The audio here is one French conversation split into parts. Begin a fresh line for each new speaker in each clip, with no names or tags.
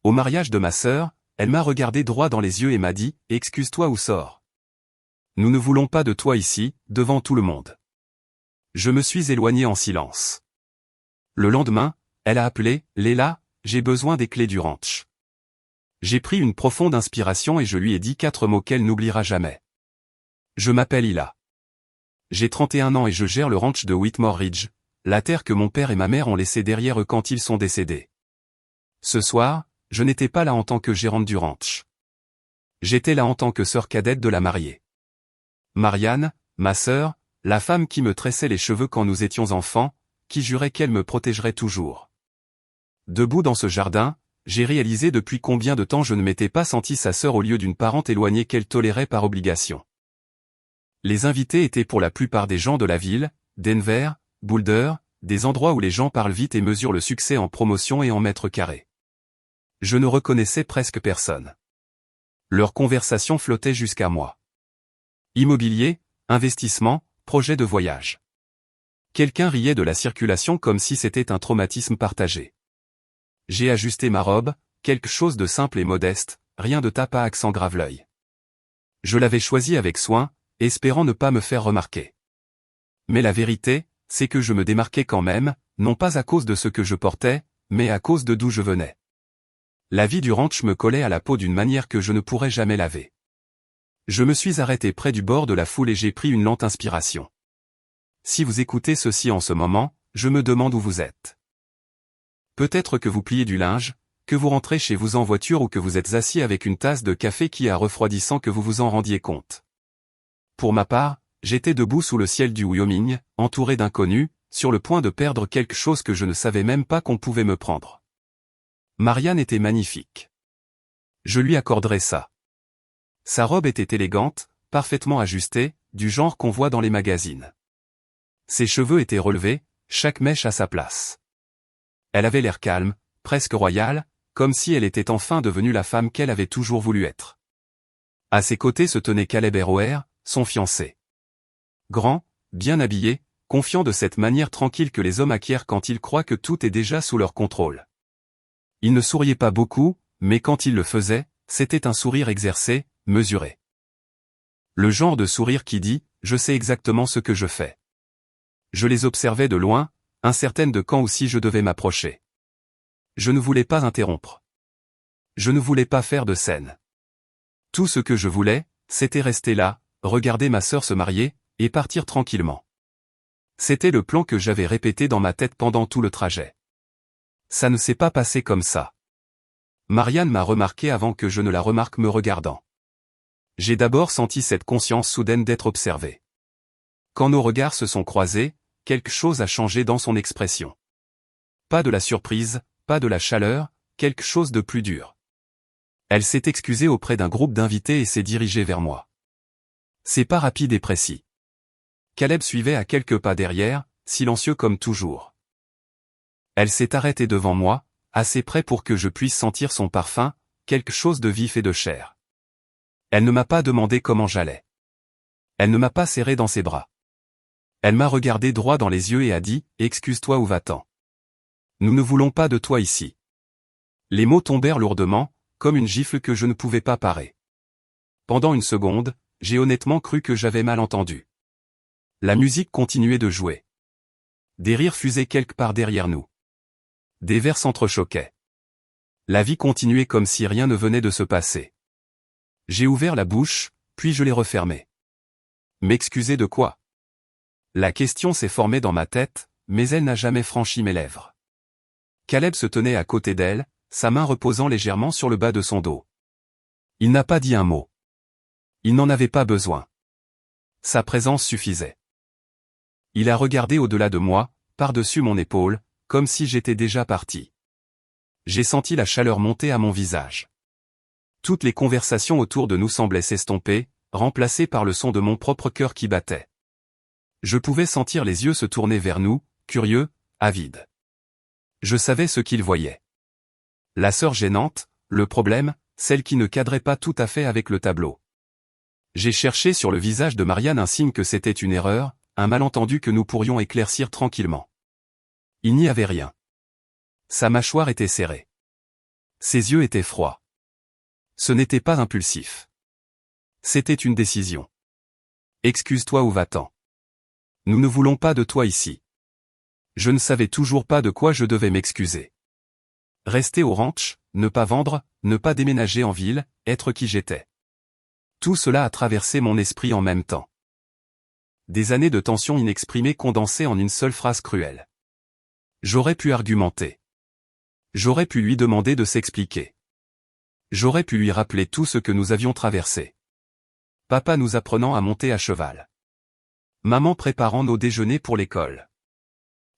Au mariage de ma sœur, elle m'a regardé droit dans les yeux et m'a dit, excuse-toi ou sors. Nous ne voulons pas de toi ici, devant tout le monde. Je me suis éloigné en silence. Le lendemain, elle a appelé, Léla, j'ai besoin des clés du ranch. J'ai pris une profonde inspiration et je lui ai dit 4 mots qu'elle n'oubliera jamais. Je m'appelle Hila. J'ai 31 ans et je gère le ranch de Whitmore Ridge, la terre que mon père et ma mère ont laissée derrière eux quand ils sont décédés. Ce soir, je n'étais pas là en tant que gérante du ranch. J'étais là en tant que sœur cadette de la mariée. Marianne, ma sœur, la femme qui me tressait les cheveux quand nous étions enfants, qui jurait qu'elle me protégerait toujours. Debout dans ce jardin, j'ai réalisé depuis combien de temps je ne m'étais pas senti sa sœur au lieu d'une parente éloignée qu'elle tolérait par obligation. Les invités étaient pour la plupart des gens de la ville, Denver, Boulder, des endroits où les gens parlent vite et mesurent le succès en promotion et en mètres carrés. Je ne reconnaissais presque personne. Leur conversation flottait jusqu'à moi. Immobilier, investissement, projet de voyage. Quelqu'un riait de la circulation comme si c'était un traumatisme partagé. J'ai ajusté ma robe, quelque chose de simple et modeste, rien de tape à accent grave-l'œil. Je l'avais choisi avec soin, espérant ne pas me faire remarquer. Mais la vérité, c'est que je me démarquais quand même, non pas à cause de ce que je portais, mais à cause de d'où je venais. La vie du ranch me collait à la peau d'une manière que je ne pourrais jamais laver. Je me suis arrêté près du bord de la foule et j'ai pris une lente inspiration. Si vous écoutez ceci en ce moment, je me demande où vous êtes. Peut-être que vous pliez du linge, que vous rentrez chez vous en voiture ou que vous êtes assis avec une tasse de café qui est refroidie sans que vous vous en rendiez compte. Pour ma part, j'étais debout sous le ciel du Wyoming, entouré d'inconnus, sur le point de perdre quelque chose que je ne savais même pas qu'on pouvait me prendre. Marianne était magnifique. Je lui accorderais ça. Sa robe était élégante, parfaitement ajustée, du genre qu'on voit dans les magazines. Ses cheveux étaient relevés, chaque mèche à sa place. Elle avait l'air calme, presque royale, comme si elle était enfin devenue la femme qu'elle avait toujours voulu être. À ses côtés se tenait Caleb Roer, son fiancé. Grand, bien habillé, confiant de cette manière tranquille que les hommes acquièrent quand ils croient que tout est déjà sous leur contrôle. Il ne souriait pas beaucoup, mais quand il le faisait, c'était un sourire exercé, mesuré. Le genre de sourire qui dit « je sais exactement ce que je fais ». Je les observais de loin, incertaine de quand ou si je devais m'approcher. Je ne voulais pas interrompre. Je ne voulais pas faire de scène. Tout ce que je voulais, c'était rester là, regarder ma sœur se marier, et partir tranquillement. C'était le plan que j'avais répété dans ma tête pendant tout le trajet. Ça ne s'est pas passé comme ça. Marianne m'a remarqué avant que je ne la remarque me regardant. J'ai d'abord senti cette conscience soudaine d'être observé. Quand nos regards se sont croisés, quelque chose a changé dans son expression. Pas de la surprise, pas de la chaleur, quelque chose de plus dur. Elle s'est excusée auprès d'un groupe d'invités et s'est dirigée vers moi. C'est pas rapide et précis. Caleb suivait à quelques pas derrière, silencieux comme toujours. Elle s'est arrêtée devant moi, assez près pour que je puisse sentir son parfum, quelque chose de vif et de chair. Elle ne m'a pas demandé comment j'allais. Elle ne m'a pas serré dans ses bras. Elle m'a regardé droit dans les yeux et a dit « Excuse-toi ou va-t'en. Nous ne voulons pas de toi ici. » Les mots tombèrent lourdement, comme une gifle que je ne pouvais pas parer. Pendant une seconde, j'ai honnêtement cru que j'avais mal entendu. La musique continuait de jouer. Des rires fusaient quelque part derrière nous. Des vers s'entrechoquaient. La vie continuait comme si rien ne venait de se passer. J'ai ouvert la bouche, puis je l'ai refermée. M'excuser de quoi? La question s'est formée dans ma tête, mais elle n'a jamais franchi mes lèvres. Caleb se tenait à côté d'elle, sa main reposant légèrement sur le bas de son dos. Il n'a pas dit un mot. Il n'en avait pas besoin. Sa présence suffisait. Il a regardé au-delà de moi, par-dessus mon épaule, comme si j'étais déjà parti. J'ai senti la chaleur monter à mon visage. Toutes les conversations autour de nous semblaient s'estomper, remplacées par le son de mon propre cœur qui battait. Je pouvais sentir les yeux se tourner vers nous, curieux, avides. Je savais ce qu'ils voyaient. La sœur gênante, le problème, celle qui ne cadrait pas tout à fait avec le tableau. J'ai cherché sur le visage de Marianne un signe que c'était une erreur, un malentendu que nous pourrions éclaircir tranquillement. Il n'y avait rien. Sa mâchoire était serrée. Ses yeux étaient froids. Ce n'était pas impulsif. C'était une décision. Excuse-toi ou va-t'en. Nous ne voulons pas de toi ici. Je ne savais toujours pas de quoi je devais m'excuser. Rester au ranch, ne pas vendre, ne pas déménager en ville, être qui j'étais. Tout cela a traversé mon esprit en même temps. Des années de tension inexprimée condensées en une seule phrase cruelle. J'aurais pu argumenter. J'aurais pu lui demander de s'expliquer. J'aurais pu lui rappeler tout ce que nous avions traversé. Papa nous apprenant à monter à cheval. Maman préparant nos déjeuners pour l'école.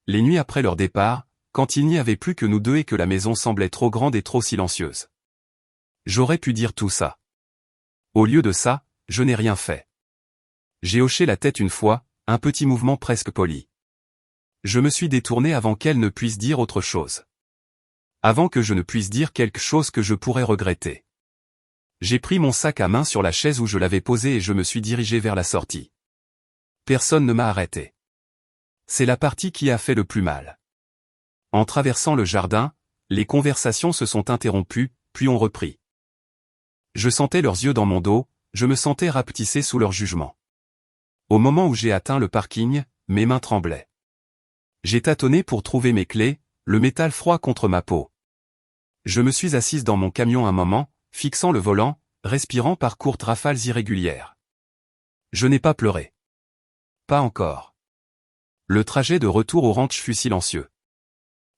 Les nuits après leur départ, quand il n'y avait plus que nous deux et que la maison semblait trop grande et trop silencieuse. J'aurais pu dire tout ça. Au lieu de ça, je n'ai rien fait. J'ai hoché la tête une fois, un petit mouvement presque poli. Je me suis détourné avant qu'elle ne puisse dire autre chose. Avant que je ne puisse dire quelque chose que je pourrais regretter. J'ai pris mon sac à main sur la chaise où je l'avais posé et je me suis dirigé vers la sortie. Personne ne m'a arrêté. C'est la partie qui a fait le plus mal. En traversant le jardin, les conversations se sont interrompues, puis ont repris. Je sentais leurs yeux dans mon dos, je me sentais rapetissé sous leur jugement. Au moment où j'ai atteint le parking, mes mains tremblaient. J'ai tâtonné pour trouver mes clés, le métal froid contre ma peau. Je me suis assise dans mon camion un moment, fixant le volant, respirant par courtes rafales irrégulières. Je n'ai pas pleuré. Pas encore. Le trajet de retour au ranch fut silencieux.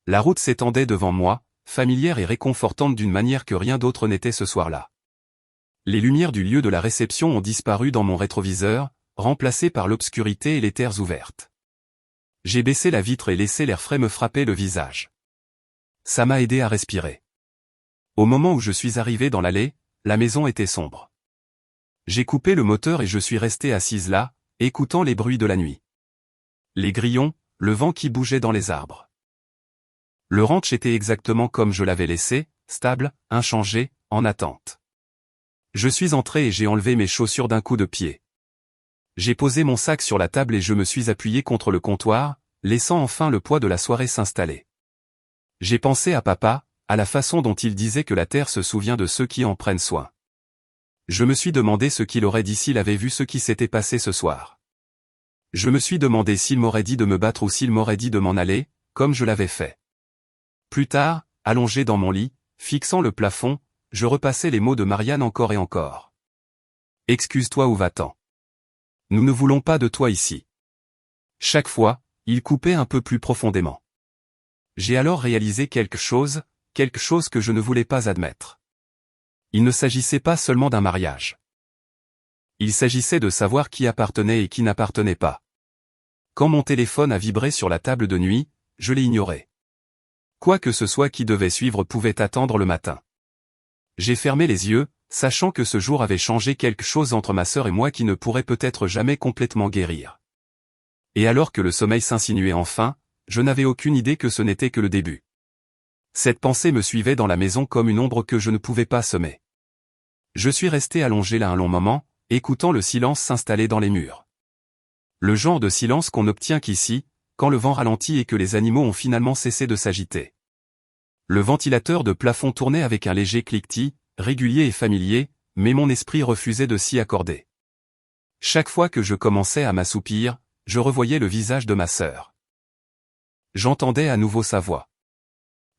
La route s'étendait devant moi, familière et réconfortante d'une manière que rien d'autre n'était ce soir-là. Les lumières du lieu de la réception ont disparu dans mon rétroviseur, remplacées par l'obscurité et les terres ouvertes. J'ai baissé la vitre et laissé l'air frais me frapper le visage. Ça m'a aidé à respirer. Au moment où je suis arrivé dans l'allée, la maison était sombre. J'ai coupé le moteur et je suis resté assise là, écoutant les bruits de la nuit. Les grillons, le vent qui bougeait dans les arbres. Le ranch était exactement comme je l'avais laissé, stable, inchangé, en attente. Je suis entré et j'ai enlevé mes chaussures d'un coup de pied. J'ai posé mon sac sur la table et je me suis appuyé contre le comptoir, laissant enfin le poids de la soirée s'installer. J'ai pensé à papa, à la façon dont il disait que la terre se souvient de ceux qui en prennent soin. Je me suis demandé ce qu'il aurait dit s'il avait vu ce qui s'était passé ce soir. Je me suis demandé s'il m'aurait dit de me battre ou s'il m'aurait dit de m'en aller, comme je l'avais fait. Plus tard, allongé dans mon lit, fixant le plafond, je repassais les mots de Marianne encore et encore. Excuse-toi ou va-t'en. Nous ne voulons pas de toi ici. Chaque fois, il coupait un peu plus profondément. J'ai alors réalisé quelque chose que je ne voulais pas admettre. Il ne s'agissait pas seulement d'un mariage. Il s'agissait de savoir qui appartenait et qui n'appartenait pas. Quand mon téléphone a vibré sur la table de nuit, je l'ai ignoré. Quoi que ce soit qui devait suivre pouvait attendre le matin. J'ai fermé les yeux, sachant que ce jour avait changé quelque chose entre ma sœur et moi qui ne pourrait peut-être jamais complètement guérir. Et alors que le sommeil s'insinuait enfin, je n'avais aucune idée que ce n'était que le début. Cette pensée me suivait dans la maison comme une ombre que je ne pouvais pas semer. Je suis resté allongé là un long moment, écoutant le silence s'installer dans les murs. Le genre de silence qu'on n'obtient qu'ici, quand le vent ralentit et que les animaux ont finalement cessé de s'agiter. Le ventilateur de plafond tournait avec un léger cliquetis, régulier et familier, mais mon esprit refusait de s'y accorder. Chaque fois que je commençais à m'assoupir, je revoyais le visage de ma sœur. J'entendais à nouveau sa voix.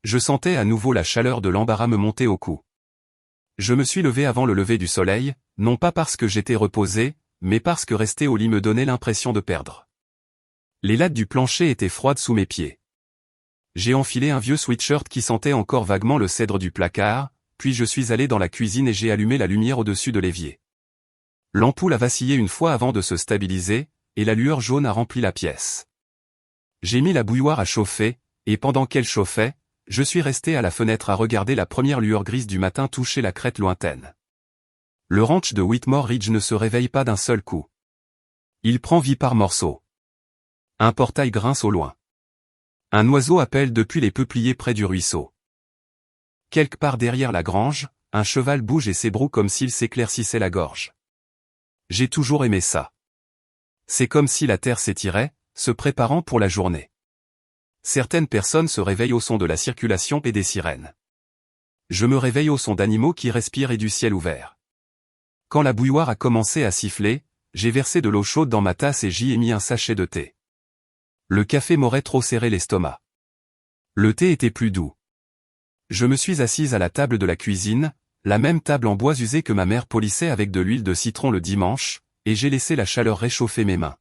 Je sentais à nouveau la chaleur de l'embarras me monter au cou. Je me suis levé avant le lever du soleil, non pas parce que j'étais reposé, mais parce que rester au lit me donnait l'impression de perdre. Les lattes du plancher étaient froides sous mes pieds. J'ai enfilé un vieux sweatshirt qui sentait encore vaguement le cèdre du placard, puis je suis allé dans la cuisine et j'ai allumé la lumière au-dessus de l'évier. L'ampoule a vacillé une fois avant de se stabiliser, et la lueur jaune a rempli la pièce. J'ai mis la bouilloire à chauffer, et pendant qu'elle chauffait, je suis resté à la fenêtre à regarder la première lueur grise du matin toucher la crête lointaine. Le ranch de Whitmore Ridge ne se réveille pas d'un seul coup. Il prend vie par morceaux. Un portail grince au loin. Un oiseau appelle depuis les peupliers près du ruisseau. Quelque part derrière la grange, un cheval bouge et s'ébroue comme s'il s'éclaircissait la gorge. J'ai toujours aimé ça. C'est comme si la terre s'étirait, se préparant pour la journée. Certaines personnes se réveillent au son de la circulation et des sirènes. Je me réveille au son d'animaux qui respirent et du ciel ouvert. Quand la bouilloire a commencé à siffler, j'ai versé de l'eau chaude dans ma tasse et j'y ai mis un sachet de thé. Le café m'aurait trop serré l'estomac. Le thé était plus doux. Je me suis assise à la table de la cuisine, la même table en bois usé que ma mère polissait avec de l'huile de citron le dimanche, et j'ai laissé la chaleur réchauffer mes mains.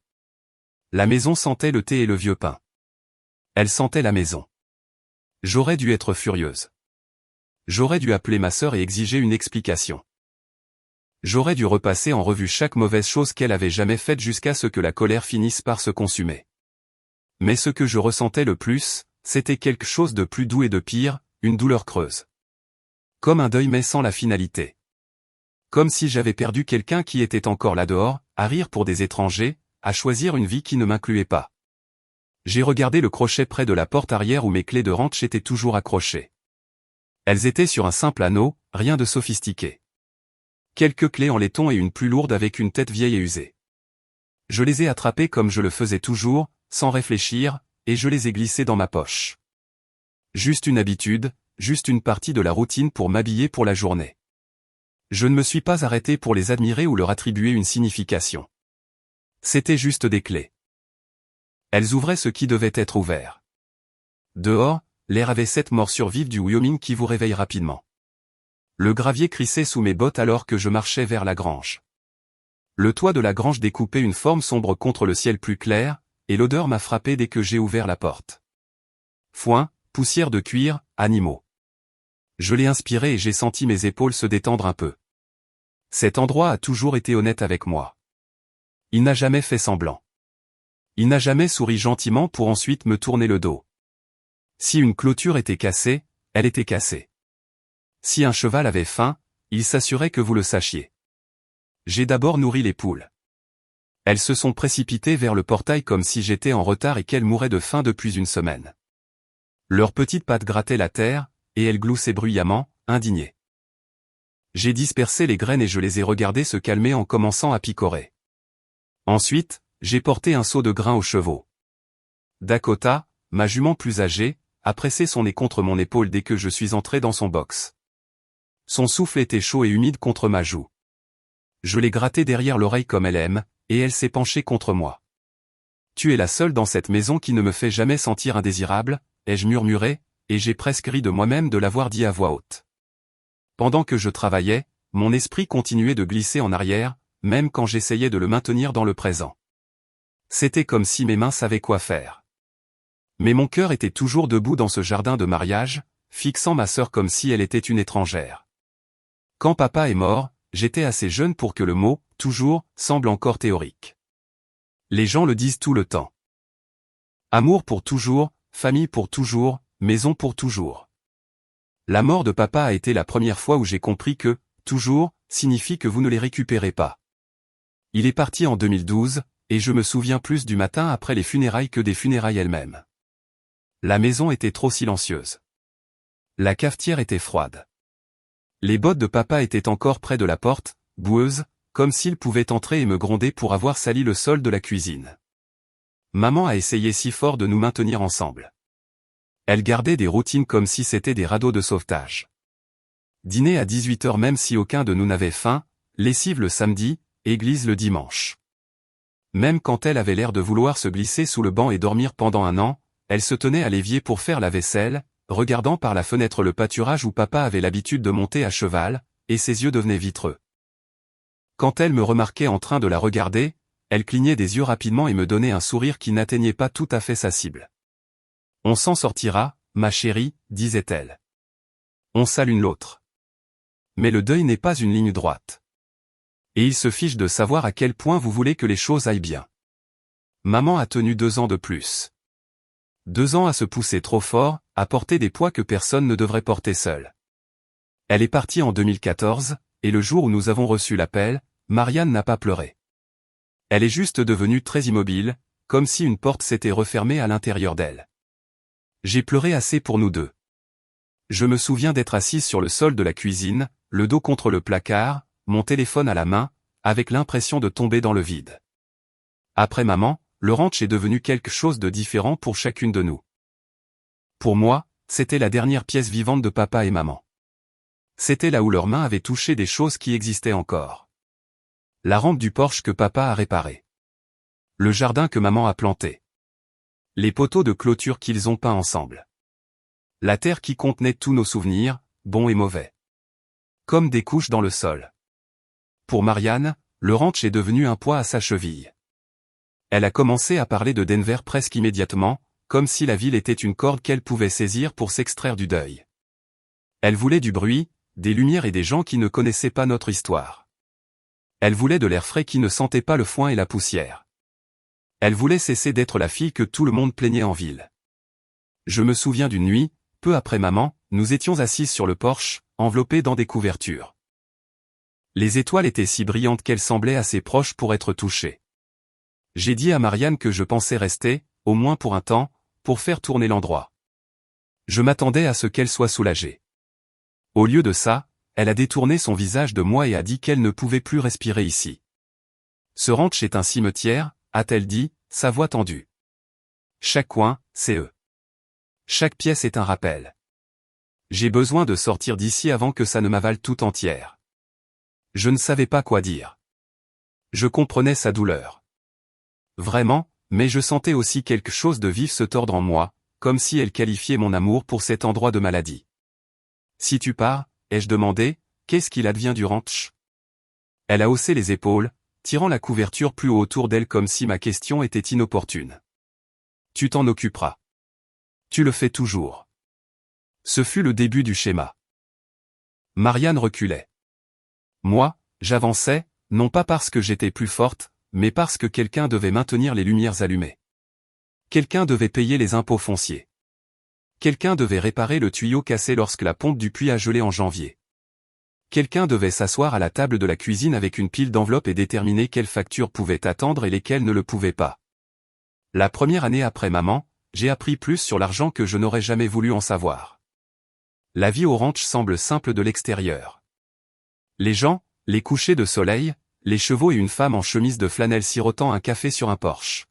La maison sentait le thé et le vieux pain. Elle sentait la maison. J'aurais dû être furieuse. J'aurais dû appeler ma sœur et exiger une explication. J'aurais dû repasser en revue chaque mauvaise chose qu'elle avait jamais faite jusqu'à ce que la colère finisse par se consumer. Mais ce que je ressentais le plus, c'était quelque chose de plus doux et de pire, une douleur creuse. Comme un deuil mais sans la finalité. Comme si j'avais perdu quelqu'un qui était encore là dehors, à rire pour des étrangers, à choisir une vie qui ne m'incluait pas. J'ai regardé le crochet près de la porte arrière où mes clés de ranch étaient toujours accrochées. Elles étaient sur un simple anneau, rien de sophistiqué. Quelques clés en laiton et une plus lourde avec une tête vieille et usée. Je les ai attrapées comme je le faisais toujours, sans réfléchir, et je les ai glissées dans ma poche. Juste une habitude, juste une partie de la routine pour m'habiller pour la journée. Je ne me suis pas arrêté pour les admirer ou leur attribuer une signification. C'était juste des clés. Elles ouvraient ce qui devait être ouvert. Dehors, l'air avait cette morsure vive du Wyoming qui vous réveille rapidement. Le gravier crissait sous mes bottes alors que je marchais vers la grange. Le toit de la grange découpait une forme sombre contre le ciel plus clair, et l'odeur m'a frappé dès que j'ai ouvert la porte. Foin, poussière de cuir, animaux. Je l'ai inspiré et j'ai senti mes épaules se détendre un peu. Cet endroit a toujours été honnête avec moi. Il n'a jamais fait semblant. Il n'a jamais souri gentiment pour ensuite me tourner le dos. Si une clôture était cassée, elle était cassée. Si un cheval avait faim, il s'assurait que vous le sachiez. J'ai d'abord nourri les poules. Elles se sont précipitées vers le portail comme si j'étais en retard et qu'elles mouraient de faim depuis une semaine. Leurs petites pattes grattaient la terre, et elles gloussaient bruyamment, indignées. J'ai dispersé les graines et je les ai regardées se calmer en commençant à picorer. Ensuite, j'ai porté un seau de grains aux chevaux. Dakota, ma jument plus âgée, a pressé son nez contre mon épaule dès que je suis entré dans son box. Son souffle était chaud et humide contre ma joue. Je l'ai gratté derrière l'oreille comme elle aime, et elle s'est penchée contre moi. Tu es la seule dans cette maison qui ne me fait jamais sentir indésirable, ai-je murmuré, et j'ai presque ri de moi-même de l'avoir dit à voix haute. Pendant que je travaillais, mon esprit continuait de glisser en arrière, même quand j'essayais de le maintenir dans le présent. C'était comme si mes mains savaient quoi faire. Mais mon cœur était toujours debout dans ce jardin de mariage, fixant ma sœur comme si elle était une étrangère. Quand papa est mort, j'étais assez jeune pour que le mot « toujours » semble encore théorique. Les gens le disent tout le temps. Amour pour toujours, famille pour toujours, maison pour toujours. La mort de papa a été la première fois où j'ai compris que « toujours » signifie que vous ne les récupérez pas. Il est parti en 2012, et je me souviens plus du matin après les funérailles que des funérailles elles-mêmes. La maison était trop silencieuse. La cafetière était froide. Les bottes de papa étaient encore près de la porte, boueuses, comme s'il pouvait entrer et me gronder pour avoir sali le sol de la cuisine. Maman a essayé si fort de nous maintenir ensemble. Elle gardait des routines comme si c'était des radeaux de sauvetage. Dîner à 18h même si aucun de nous n'avait faim, lessive le samedi, église le dimanche. Même quand elle avait l'air de vouloir se glisser sous le banc et dormir pendant un an, elle se tenait à l'évier pour faire la vaisselle, regardant par la fenêtre le pâturage où papa avait l'habitude de monter à cheval, et ses yeux devenaient vitreux. Quand elle me remarquait en train de la regarder, elle clignait des yeux rapidement et me donnait un sourire qui n'atteignait pas tout à fait sa cible. « On s'en sortira, ma chérie, disait-elle. On sait l'une l'autre. Mais le deuil n'est pas une ligne droite. Et il se fiche de savoir à quel point vous voulez que les choses aillent bien. Maman a tenu 2 ans de plus. 2 ans à se pousser trop fort, à porter des poids que personne ne devrait porter seul. Elle est partie en 2014, et le jour où nous avons reçu l'appel, Marianne n'a pas pleuré. Elle est juste devenue très immobile, comme si une porte s'était refermée à l'intérieur d'elle. J'ai pleuré assez pour nous deux. Je me souviens d'être assise sur le sol de la cuisine, le dos contre le placard, mon téléphone à la main, avec l'impression de tomber dans le vide. Après maman, le ranch est devenu quelque chose de différent pour chacune de nous. Pour moi, c'était la dernière pièce vivante de papa et maman. C'était là où leurs mains avaient touché des choses qui existaient encore. La rampe du Porsche que papa a réparé. Le jardin que maman a planté. Les poteaux de clôture qu'ils ont peints ensemble. La terre qui contenait tous nos souvenirs, bons et mauvais. Comme des couches dans le sol. Pour Marianne, le ranch est devenu un poids à sa cheville. Elle a commencé à parler de Denver presque immédiatement, comme si la ville était une corde qu'elle pouvait saisir pour s'extraire du deuil. Elle voulait du bruit, des lumières et des gens qui ne connaissaient pas notre histoire. Elle voulait de l'air frais qui ne sentait pas le foin et la poussière. Elle voulait cesser d'être la fille que tout le monde plaignait en ville. Je me souviens d'une nuit, peu après maman, nous étions assises sur le porche, enveloppées dans des couvertures. Les étoiles étaient si brillantes qu'elles semblaient assez proches pour être touchées. J'ai dit à Marianne que je pensais rester, au moins pour un temps, pour faire tourner l'endroit. Je m'attendais à ce qu'elle soit soulagée. Au lieu de ça, elle a détourné son visage de moi et a dit qu'elle ne pouvait plus respirer ici. Ce ranch est un cimetière, a-t-elle dit, sa voix tendue. Chaque coin, c'est eux. Chaque pièce est un rappel. J'ai besoin de sortir d'ici avant que ça ne m'avale tout entière. Je ne savais pas quoi dire. Je comprenais sa douleur. Vraiment, mais je sentais aussi quelque chose de vif se tordre en moi, comme si elle qualifiait mon amour pour cet endroit de maladie. Si tu pars, ai-je demandé, qu'est-ce qu'il advient du ranch? Elle a haussé les épaules, tirant la couverture plus haut autour d'elle comme si ma question était inopportune. Tu t'en occuperas. Tu le fais toujours. Ce fut le début du schéma. Marianne reculait. Moi, j'avançais, non pas parce que j'étais plus forte, mais parce que quelqu'un devait maintenir les lumières allumées. Quelqu'un devait payer les impôts fonciers. Quelqu'un devait réparer le tuyau cassé lorsque la pompe du puits a gelé en janvier. Quelqu'un devait s'asseoir à la table de la cuisine avec une pile d'enveloppes et déterminer quelles factures pouvaient attendre et lesquelles ne le pouvaient pas. La première année après maman, j'ai appris plus sur l'argent que je n'aurais jamais voulu en savoir. La vie au ranch semble simple de l'extérieur. Les gens, les couchers de soleil, les chevaux et une femme en chemise de flanelle sirotant un café sur un porche.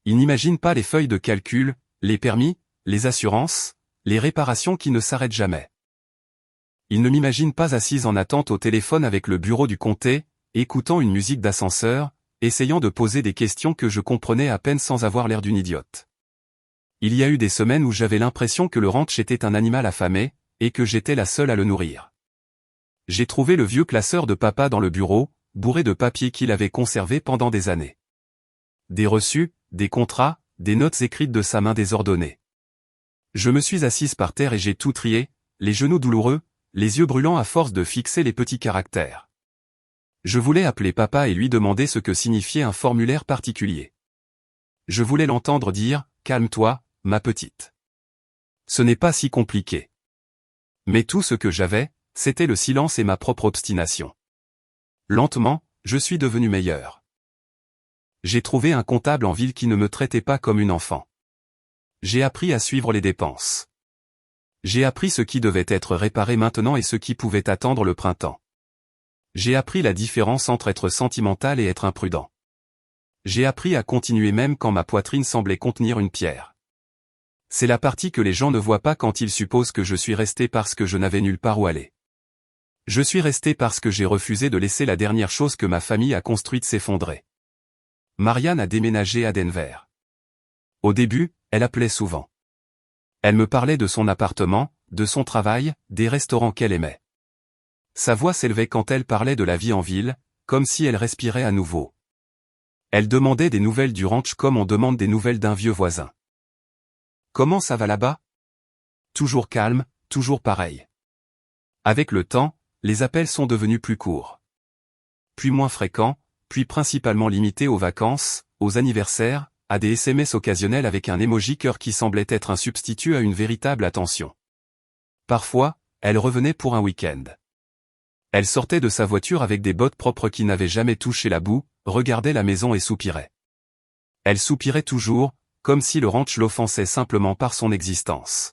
Ils n'imaginent pas les feuilles de calcul, les permis, les assurances, les réparations qui ne s'arrêtent jamais. Ils ne m'imaginent pas assise en attente au téléphone avec le bureau du comté, écoutant une musique d'ascenseur, essayant de poser des questions que je comprenais à peine sans avoir l'air d'une idiote. Il y a eu des semaines où j'avais l'impression que le ranch était un animal affamé, et que j'étais la seule à le nourrir. J'ai trouvé le vieux classeur de papa dans le bureau, bourré de papiers qu'il avait conservés pendant des années. Des reçus, des contrats, des notes écrites de sa main désordonnée. Je me suis assise par terre et j'ai tout trié, les genoux douloureux, les yeux brûlants à force de fixer les petits caractères. Je voulais appeler papa et lui demander ce que signifiait un formulaire particulier. Je voulais l'entendre dire « Calme-toi, ma petite. Ce n'est pas si compliqué. » Mais tout ce que j'avais, c'était le silence et ma propre obstination. Lentement, je suis devenu meilleur. J'ai trouvé un comptable en ville qui ne me traitait pas comme une enfant. J'ai appris à suivre les dépenses. J'ai appris ce qui devait être réparé maintenant et ce qui pouvait attendre le printemps. J'ai appris la différence entre être sentimental et être imprudent. J'ai appris à continuer même quand ma poitrine semblait contenir une pierre. C'est la partie que les gens ne voient pas quand ils supposent que je suis resté parce que je n'avais nulle part où aller. Je suis resté parce que j'ai refusé de laisser la dernière chose que ma famille a construite s'effondrer. Marianne a déménagé à Denver. Au début, elle appelait souvent. Elle me parlait de son appartement, de son travail, des restaurants qu'elle aimait. Sa voix s'élevait quand elle parlait de la vie en ville, comme si elle respirait à nouveau. Elle demandait des nouvelles du ranch comme on demande des nouvelles d'un vieux voisin. Comment ça va là-bas? Toujours calme, toujours pareil. Avec le temps, les appels sont devenus plus courts. Puis moins fréquents, puis principalement limités aux vacances, aux anniversaires, à des SMS occasionnels avec un emoji cœur qui semblait être un substitut à une véritable attention. Parfois, elle revenait pour un week-end. Elle sortait de sa voiture avec des bottes propres qui n'avaient jamais touché la boue, regardait la maison et soupirait. Elle soupirait toujours, comme si le ranch l'offensait simplement par son existence.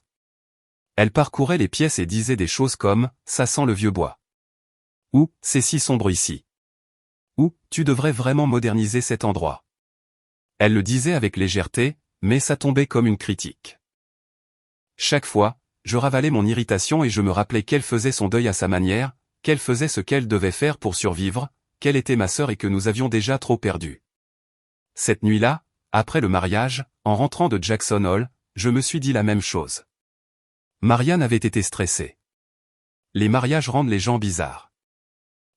Elle parcourait les pièces et disait des choses comme « ça sent le vieux bois » ou « c'est si sombre ici » ou « tu devrais vraiment moderniser cet endroit ». Elle le disait avec légèreté, mais ça tombait comme une critique. Chaque fois, je ravalais mon irritation et je me rappelais qu'elle faisait son deuil à sa manière, qu'elle faisait ce qu'elle devait faire pour survivre, qu'elle était ma sœur et que nous avions déjà trop perdu. Cette nuit-là, après le mariage, en rentrant de Jackson Hole, je me suis dit la même chose. Marianne avait été stressée. Les mariages rendent les gens bizarres.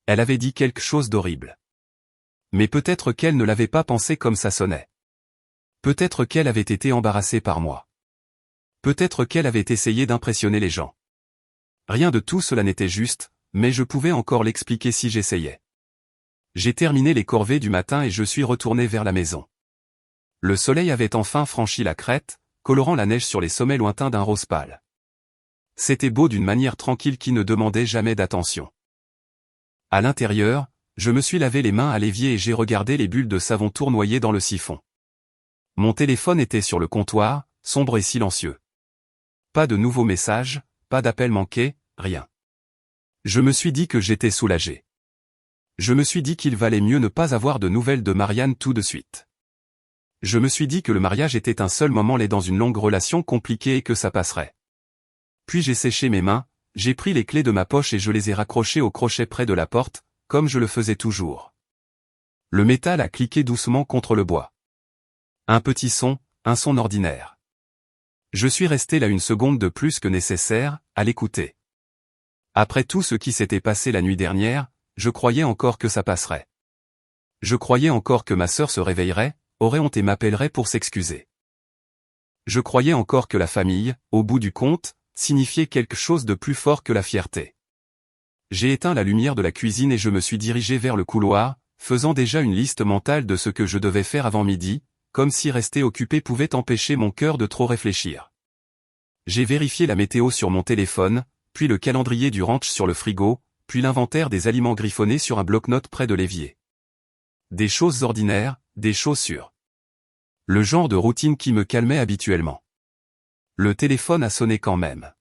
Elle avait dit quelque chose d'horrible. Mais peut-être qu'elle ne l'avait pas pensé comme ça sonnait. Peut-être qu'elle avait été embarrassée par moi. Peut-être qu'elle avait essayé d'impressionner les gens. Rien de tout cela n'était juste, mais je pouvais encore l'expliquer si j'essayais. J'ai terminé les corvées du matin et je suis retourné vers la maison. Le soleil avait enfin franchi la crête, colorant la neige sur les sommets lointains d'un rose pâle. C'était beau d'une manière tranquille qui ne demandait jamais d'attention. À l'intérieur, je me suis lavé les mains à l'évier et j'ai regardé les bulles de savon tournoyer dans le siphon. Mon téléphone était sur le comptoir, sombre et silencieux. Pas de nouveaux messages, pas d'appels manqués, rien. Je me suis dit que j'étais soulagé. Je me suis dit qu'il valait mieux ne pas avoir de nouvelles de Marianne tout de suite. Je me suis dit que le mariage était un seul moment laid dans une longue relation compliquée et que ça passerait. Puis j'ai séché mes mains, j'ai pris les clés de ma poche et je les ai raccrochées au crochet près de la porte, comme je le faisais toujours. Le métal a cliqué doucement contre le bois. Un petit son, un son ordinaire. Je suis resté là une seconde de plus que nécessaire, à l'écouter. Après tout ce qui s'était passé la nuit dernière, je croyais encore que ça passerait. Je croyais encore que ma sœur se réveillerait, aurait honte et m'appellerait pour s'excuser. Je croyais encore que la famille, au bout du compte, signifiait quelque chose de plus fort que la fierté. J'ai éteint la lumière de la cuisine et je me suis dirigé vers le couloir, faisant déjà une liste mentale de ce que je devais faire avant midi, comme si rester occupé pouvait empêcher mon cœur de trop réfléchir. J'ai vérifié la météo sur mon téléphone, puis le calendrier du ranch sur le frigo, puis l'inventaire des aliments griffonnés sur un bloc-notes près de l'évier. Des choses ordinaires, des choses sûres. Le genre de routine qui me calmait habituellement. Le téléphone a sonné quand même.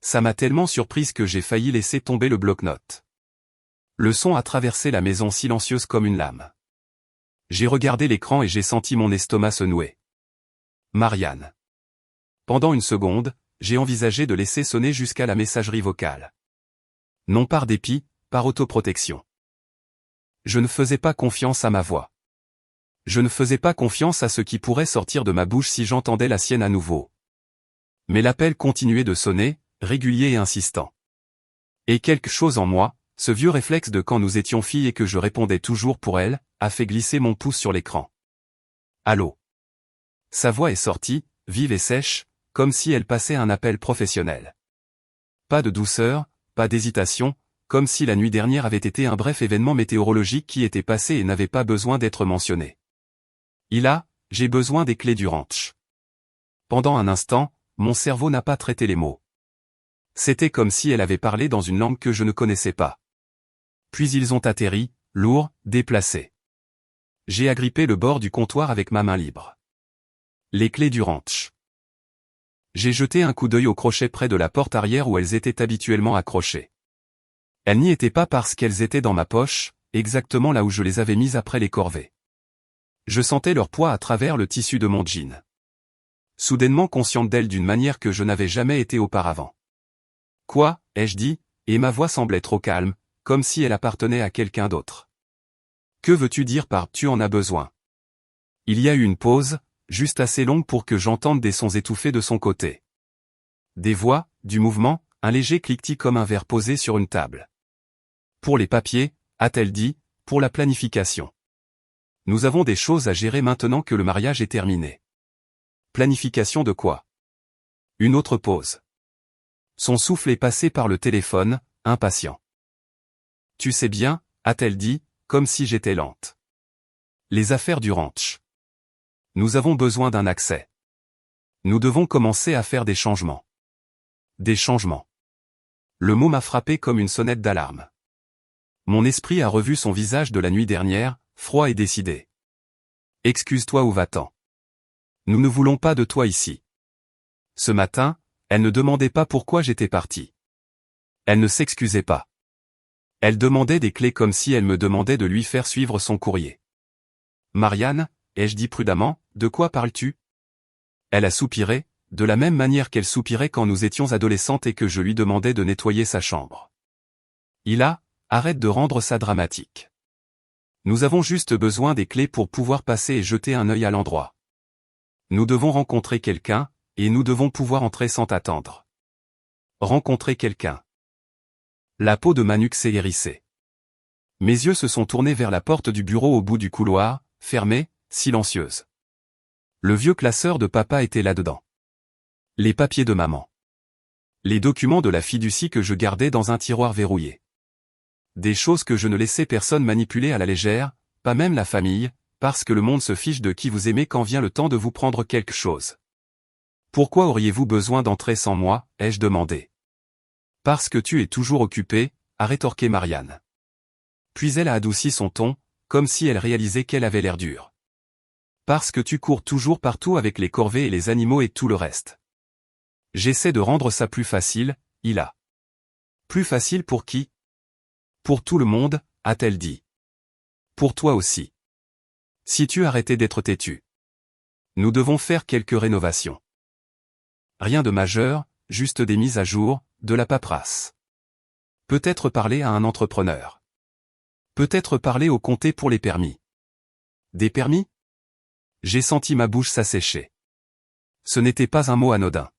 Ça m'a tellement surprise que j'ai failli laisser tomber le bloc-notes. Le son a traversé la maison silencieuse comme une lame. J'ai regardé l'écran et j'ai senti mon estomac se nouer. Marianne. Pendant une seconde, j'ai envisagé de laisser sonner jusqu'à la messagerie vocale. Non par dépit, par autoprotection. Je ne faisais pas confiance à ma voix. Je ne faisais pas confiance à ce qui pourrait sortir de ma bouche si j'entendais la sienne à nouveau. Mais l'appel continuait de sonner, régulier et insistant. Et quelque chose en moi, ce vieux réflexe de quand nous étions filles et que je répondais toujours pour elle, a fait glisser mon pouce sur l'écran. Allô. Sa voix est sortie, vive et sèche, comme si elle passait un appel professionnel. Pas de douceur, pas d'hésitation, comme si la nuit dernière avait été un bref événement météorologique qui était passé et n'avait pas besoin d'être mentionné. J'ai besoin des clés du ranch. Pendant un instant, mon cerveau n'a pas traité les mots. C'était comme si elle avait parlé dans une langue que je ne connaissais pas. Puis ils ont atterri, lourds, déplacés. J'ai agrippé le bord du comptoir avec ma main libre. Les clés du ranch. J'ai jeté un coup d'œil au crochet près de la porte arrière où elles étaient habituellement accrochées. Elles n'y étaient pas parce qu'elles étaient dans ma poche, exactement là où je les avais mises après les corvées. Je sentais leur poids à travers le tissu de mon jean. Soudainement consciente d'elles d'une manière que je n'avais jamais été auparavant. Quoi, ai-je dit, et ma voix semblait trop calme, comme si elle appartenait à quelqu'un d'autre. Que veux-tu dire par « tu en as besoin » ? Il y a eu une pause, juste assez longue pour que j'entende des sons étouffés de son côté. Des voix, du mouvement, un léger cliquetis comme un verre posé sur une table. Pour les papiers, a-t-elle dit, pour la planification. Nous avons des choses à gérer maintenant que le mariage est terminé. Planification de quoi? Une autre pause. Son souffle est passé par le téléphone, impatient. Tu sais bien, a-t-elle dit, comme si j'étais lente. Les affaires du ranch. Nous avons besoin d'un accès. Nous devons commencer à faire des changements. Des changements. Le mot m'a frappé comme une sonnette d'alarme. Mon esprit a revu son visage de la nuit dernière, froid et décidé. Excuse-toi ou va-t'en. Nous ne voulons pas de toi ici. Ce matin, elle ne demandait pas pourquoi j'étais parti. Elle ne s'excusait pas. Elle demandait des clés comme si elle me demandait de lui faire suivre son courrier. Marianne, ai-je dit prudemment, de quoi parles-tu? Elle a soupiré, de la même manière qu'elle soupirait quand nous étions adolescentes et que je lui demandais de nettoyer sa chambre. Arrête de rendre ça dramatique. Nous avons juste besoin des clés pour pouvoir passer et jeter un œil à l'endroit. Nous devons rencontrer quelqu'un, et nous devons pouvoir entrer sans t'attendre. Rencontrer quelqu'un. La peau de Manuk s'est hérissée. Mes yeux se sont tournés vers la porte du bureau au bout du couloir, fermée, silencieuse. Le vieux classeur de papa était là-dedans. Les papiers de maman. Les documents de la fiducie que je gardais dans un tiroir verrouillé. Des choses que je ne laissais personne manipuler à la légère, pas même la famille, parce que le monde se fiche de qui vous aimez quand vient le temps de vous prendre quelque chose. Pourquoi auriez-vous besoin d'entrer sans moi, ai-je demandé. Parce que tu es toujours occupé, a rétorqué Marianne. Puis elle a adouci son ton, comme si elle réalisait qu'elle avait l'air dure. Parce que tu cours toujours partout avec les corvées et les animaux et tout le reste. J'essaie de rendre ça plus facile, Hila. Plus facile pour qui? Pour tout le monde, a-t-elle dit. Pour toi aussi. Si tu arrêtais d'être têtu. Nous devons faire quelques rénovations. Rien de majeur, juste des mises à jour, de la paperasse. Peut-être parler à un entrepreneur. Peut-être parler au comté pour les permis. Des permis? J'ai senti ma bouche s'assécher. Ce n'était pas un mot anodin.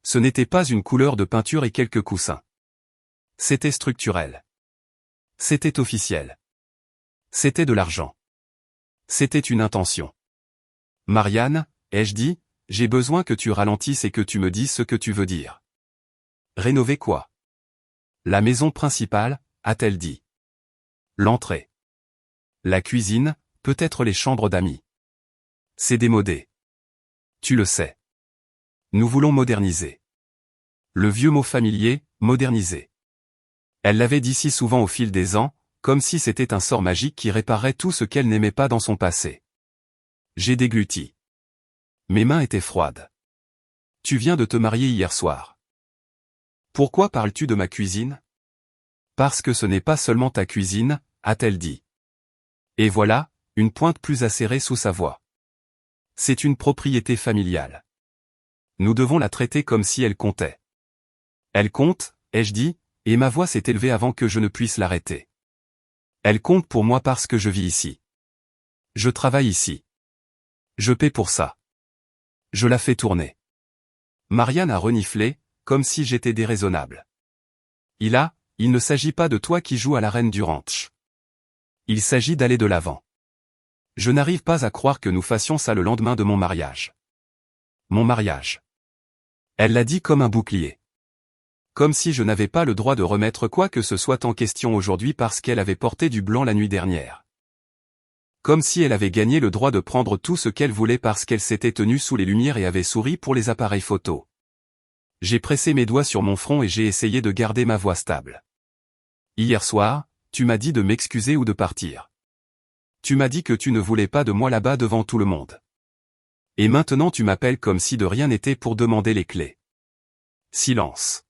Ce n'était pas une couleur de peinture et quelques coussins. C'était structurel. C'était officiel. C'était de l'argent. C'était une intention. Marianne, ai-je dit, j'ai besoin que tu ralentisses et que tu me dises ce que tu veux dire. Rénover quoi? La maison principale, a-t-elle dit. L'entrée. La cuisine, peut-être les chambres d'amis. C'est démodé. Tu le sais. Nous voulons moderniser. Le vieux mot familier, moderniser. Elle l'avait dit si souvent au fil des ans, comme si c'était un sort magique qui réparait tout ce qu'elle n'aimait pas dans son passé. J'ai dégluti. Mes mains étaient froides. Tu viens de te marier hier soir. Pourquoi parles-tu de ma cuisine? Parce que ce n'est pas seulement ta cuisine, a-t-elle dit. Et voilà, une pointe plus acérée sous sa voix. C'est une propriété familiale. Nous devons la traiter comme si elle comptait. Elle compte, ai-je dit, et ma voix s'est élevée avant que je ne puisse l'arrêter. Elle compte pour moi parce que je vis ici. Je travaille ici. Je paie pour ça. Je la fais tourner. Marianne a reniflé, comme si j'étais déraisonnable. Il ne s'agit pas de toi qui joues à la reine du ranch. Il s'agit d'aller de l'avant. Je n'arrive pas à croire que nous fassions ça le lendemain de mon mariage. Mon mariage. Elle l'a dit comme un bouclier. Comme si je n'avais pas le droit de remettre quoi que ce soit en question aujourd'hui parce qu'elle avait porté du blanc la nuit dernière. Comme si elle avait gagné le droit de prendre tout ce qu'elle voulait parce qu'elle s'était tenue sous les lumières et avait souri pour les appareils photo. J'ai pressé mes doigts sur mon front et j'ai essayé de garder ma voix stable. Hier soir, tu m'as dit de m'excuser ou de partir. Tu m'as dit que tu ne voulais pas de moi là-bas devant tout le monde. Et maintenant tu m'appelles comme si de rien n'était pour demander les clés. Silence.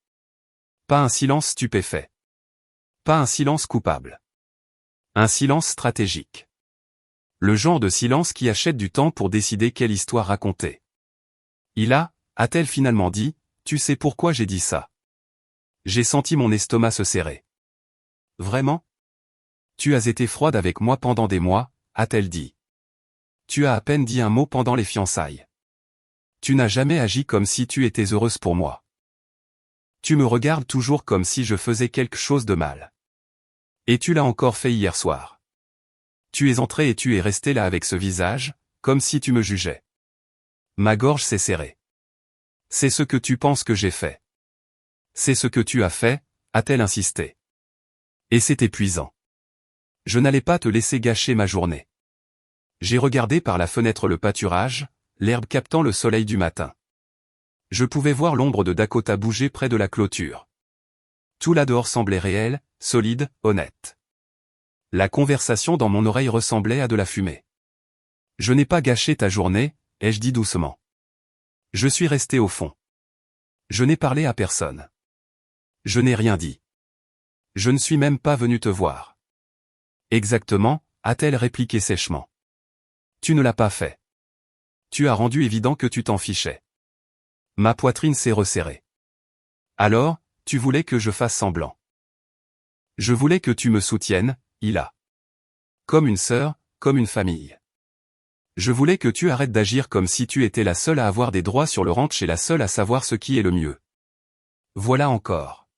Pas un silence stupéfait. Pas un silence coupable. Un silence stratégique. Le genre de silence qui achète du temps pour décider quelle histoire raconter. A-t-elle finalement dit, tu sais pourquoi j'ai dit ça? J'ai senti mon estomac se serrer. Vraiment? Tu as été froide avec moi pendant des mois, a-t-elle dit. Tu as à peine dit un mot pendant les fiançailles. Tu n'as jamais agi comme si tu étais heureuse pour moi. Tu me regardes toujours comme si je faisais quelque chose de mal. Et tu l'as encore fait hier soir. Tu es entré et tu es resté là avec ce visage, comme si tu me jugeais. Ma gorge s'est serrée. C'est ce que tu penses que j'ai fait. C'est ce que tu as fait, a-t-elle insisté. Et c'est épuisant. Je n'allais pas te laisser gâcher ma journée. J'ai regardé par la fenêtre le pâturage, l'herbe captant le soleil du matin. Je pouvais voir l'ombre de Dakota bouger près de la clôture. Tout là dehors semblait réel, solide, honnête. La conversation dans mon oreille ressemblait à de la fumée. Je n'ai pas gâché ta journée, ai-je dit doucement. Je suis resté au fond. Je n'ai parlé à personne. Je n'ai rien dit. Je ne suis même pas venu te voir. Exactement, a-t-elle répliqué sèchement. Tu ne l'as pas fait. Tu as rendu évident que tu t'en fichais. Ma poitrine s'est resserrée. Alors, tu voulais que je fasse semblant. Je voulais que tu me soutiennes, Hila. Comme une sœur, comme une famille. Je voulais que tu arrêtes d'agir comme si tu étais la seule à avoir des droits sur le ranch et la seule à savoir ce qui est le mieux. Voilà encore.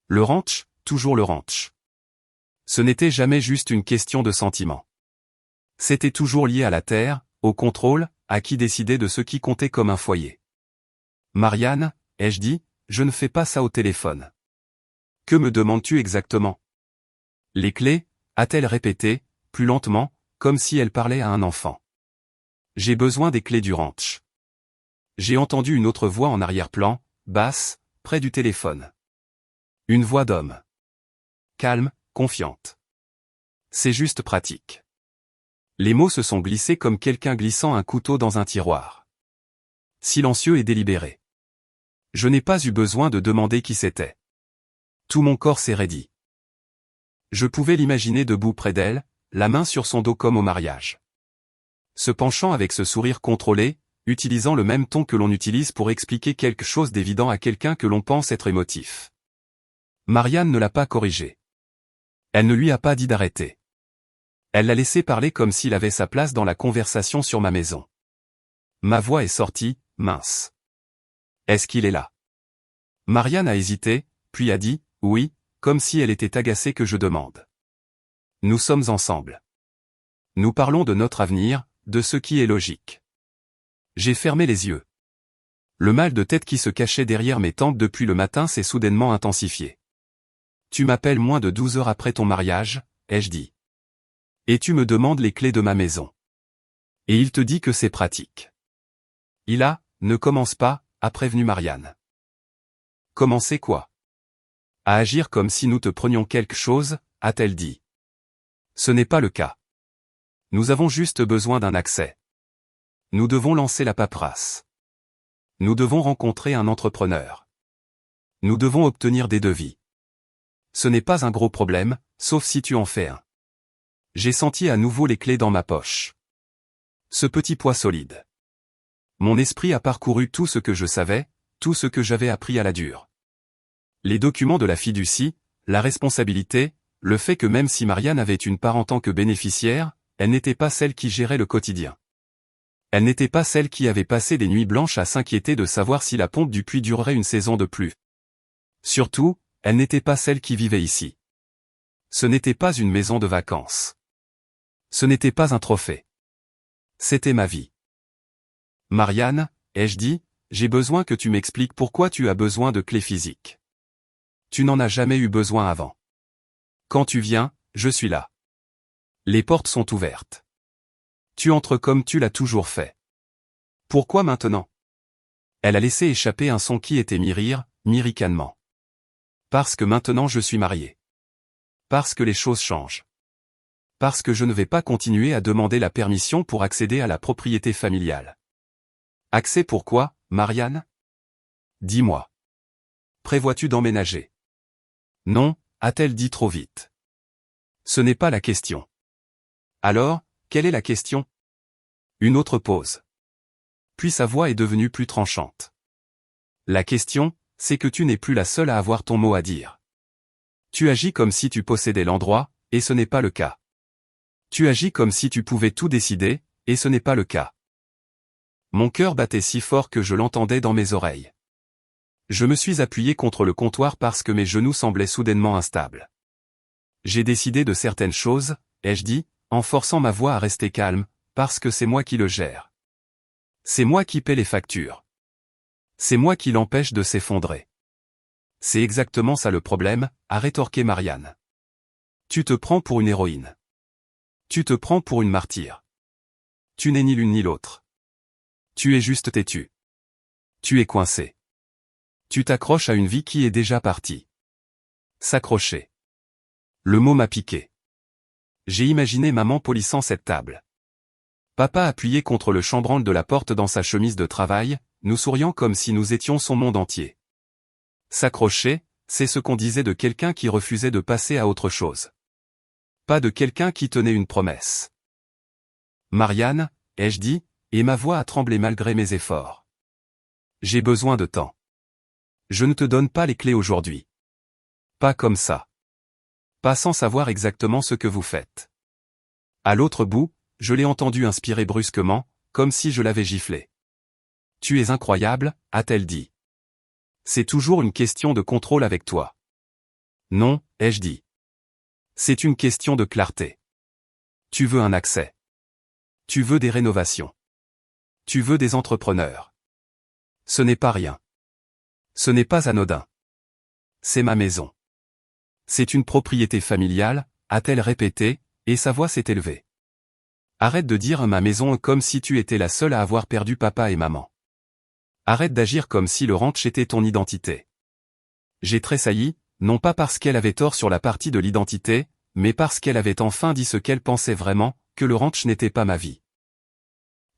Le ranch, toujours le ranch. Ce n'était jamais juste une question de sentiment. C'était toujours lié à la terre, au contrôle, à qui décidait de ce qui comptait comme un foyer. Marianne, ai-je dit, je ne fais pas ça au téléphone. Que me demandes-tu exactement? Les clés, a-t-elle répété, plus lentement, comme si elle parlait à un enfant. J'ai besoin des clés du ranch. J'ai entendu une autre voix en arrière-plan, basse, près du téléphone. Une voix d'homme. Calme, confiante. C'est juste pratique. Les mots se sont glissés comme quelqu'un glissant un couteau dans un tiroir. Silencieux et délibéré. Je n'ai pas eu besoin de demander qui c'était. Tout mon corps s'est raidi. Je pouvais l'imaginer debout près d'elle, la main sur son dos comme au mariage. Se penchant avec ce sourire contrôlé, utilisant le même ton que l'on utilise pour expliquer quelque chose d'évident à quelqu'un que l'on pense être émotif. Marianne ne l'a pas corrigé. Elle ne lui a pas dit d'arrêter. Elle l'a laissé parler comme s'il avait sa place dans la conversation sur ma maison. Ma voix est sortie, mince. Est-ce qu'il est là? Marianne a hésité, puis a dit, oui, comme si elle était agacée que je demande. Nous sommes ensemble. Nous parlons de notre avenir, de ce qui est logique. J'ai fermé les yeux. Le mal de tête qui se cachait derrière mes tempes depuis le matin s'est soudainement intensifié. Tu m'appelles moins de 12 heures après ton mariage, ai-je dit. Et tu me demandes les clés de ma maison. Et il te dit que c'est pratique. Hila, ne commence pas, a prévenu Marianne. Commencer quoi? À agir comme si nous te prenions quelque chose, a-t-elle dit. Ce n'est pas le cas. Nous avons juste besoin d'un accès. Nous devons lancer la paperasse. Nous devons rencontrer un entrepreneur. Nous devons obtenir des devis. Ce n'est pas un gros problème, sauf si tu en fais un. J'ai senti à nouveau les clés dans ma poche. Ce petit poids solide. Mon esprit a parcouru tout ce que je savais, tout ce que j'avais appris à la dure. Les documents de la fiducie, la responsabilité, le fait que même si Marianne avait une part en tant que bénéficiaire, elle n'était pas celle qui gérait le quotidien. Elle n'était pas celle qui avait passé des nuits blanches à s'inquiéter de savoir si la pompe du puits durerait une saison de plus. Surtout, elle n'était pas celle qui vivait ici. Ce n'était pas une maison de vacances. Ce n'était pas un trophée. C'était ma vie. Marianne, ai-je dit, j'ai besoin que tu m'expliques pourquoi tu as besoin de clés physiques. Tu n'en as jamais eu besoin avant. Quand tu viens, je suis là. Les portes sont ouvertes. Tu entres comme tu l'as toujours fait. Pourquoi maintenant? Elle a laissé échapper un son qui était mi-rire, mi-ricanement. Parce que maintenant je suis marié. Parce que les choses changent. Parce que je ne vais pas continuer à demander la permission pour accéder à la propriété familiale. Accès pourquoi, Marianne? Dis-moi. Prévois-tu d'emménager? Non, a-t-elle dit trop vite. Ce n'est pas la question. Alors, quelle est la question? Une autre pause. Puis sa voix est devenue plus tranchante. La question, c'est que tu n'es plus la seule à avoir ton mot à dire. Tu agis comme si tu possédais l'endroit, et ce n'est pas le cas. Tu agis comme si tu pouvais tout décider, et ce n'est pas le cas. Mon cœur battait si fort que je l'entendais dans mes oreilles. Je me suis appuyé contre le comptoir parce que mes genoux semblaient soudainement instables. J'ai décidé de certaines choses, ai-je dit, en forçant ma voix à rester calme, parce que c'est moi qui le gère. C'est moi qui paie les factures. C'est moi qui l'empêche de s'effondrer. C'est exactement ça le problème, a rétorqué Marianne. Tu te prends pour une héroïne. Tu te prends pour une martyre. Tu n'es ni l'une ni l'autre. Tu es juste têtu. Tu es coincé. Tu t'accroches à une vie qui est déjà partie. S'accrocher. Le mot m'a piqué. J'ai imaginé maman polissant cette table. Papa appuyé contre le chambranle de la porte dans sa chemise de travail, nous souriant comme si nous étions son monde entier. S'accrocher, c'est ce qu'on disait de quelqu'un qui refusait de passer à autre chose. Pas de quelqu'un qui tenait une promesse. Marianne, ai-je dit, et ma voix a tremblé malgré mes efforts. J'ai besoin de temps. Je ne te donne pas les clés aujourd'hui. Pas comme ça. Pas sans savoir exactement ce que vous faites. À l'autre bout, je l'ai entendu inspirer brusquement, comme si je l'avais giflé. Tu es incroyable, a-t-elle dit. C'est toujours une question de contrôle avec toi. Non, ai-je dit. C'est une question de clarté. Tu veux un accès. Tu veux des rénovations. Tu veux des entrepreneurs. Ce n'est pas rien. Ce n'est pas anodin. C'est ma maison. C'est une propriété familiale, a-t-elle répété, et sa voix s'est élevée. Arrête de dire ma maison comme si tu étais la seule à avoir perdu papa et maman. Arrête d'agir comme si le ranch était ton identité. J'ai tressailli, non pas parce qu'elle avait tort sur la partie de l'identité, mais parce qu'elle avait enfin dit ce qu'elle pensait vraiment, que le ranch n'était pas ma vie.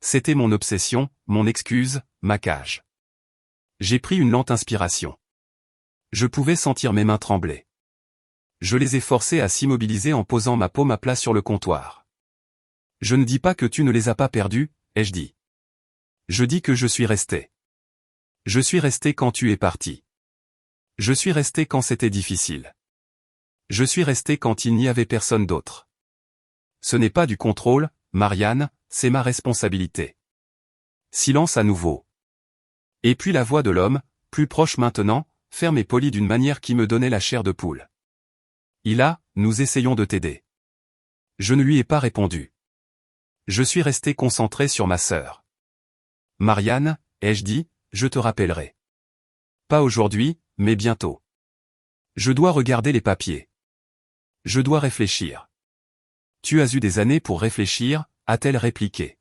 C'était mon obsession, mon excuse, ma cage. J'ai pris une lente inspiration. Je pouvais sentir mes mains trembler. Je les ai forcées à s'immobiliser en posant ma paume à plat sur le comptoir. Je ne dis pas que tu ne les as pas perdues, ai-je dit. Je dis que je suis resté. Je suis resté quand tu es parti. Je suis resté quand c'était difficile. Je suis resté quand il n'y avait personne d'autre. Ce n'est pas du contrôle, Marianne, c'est ma responsabilité. Silence à nouveau. Et puis la voix de l'homme, plus proche maintenant, ferme et polie d'une manière qui me donnait la chair de poule. Nous essayons de t'aider. Je ne lui ai pas répondu. Je suis resté concentré sur ma sœur. Marianne, ai-je dit, je te rappellerai. Pas aujourd'hui, mais bientôt. Je dois regarder les papiers. Je dois réfléchir. Tu as eu des années pour réfléchir, a-t-elle répliqué.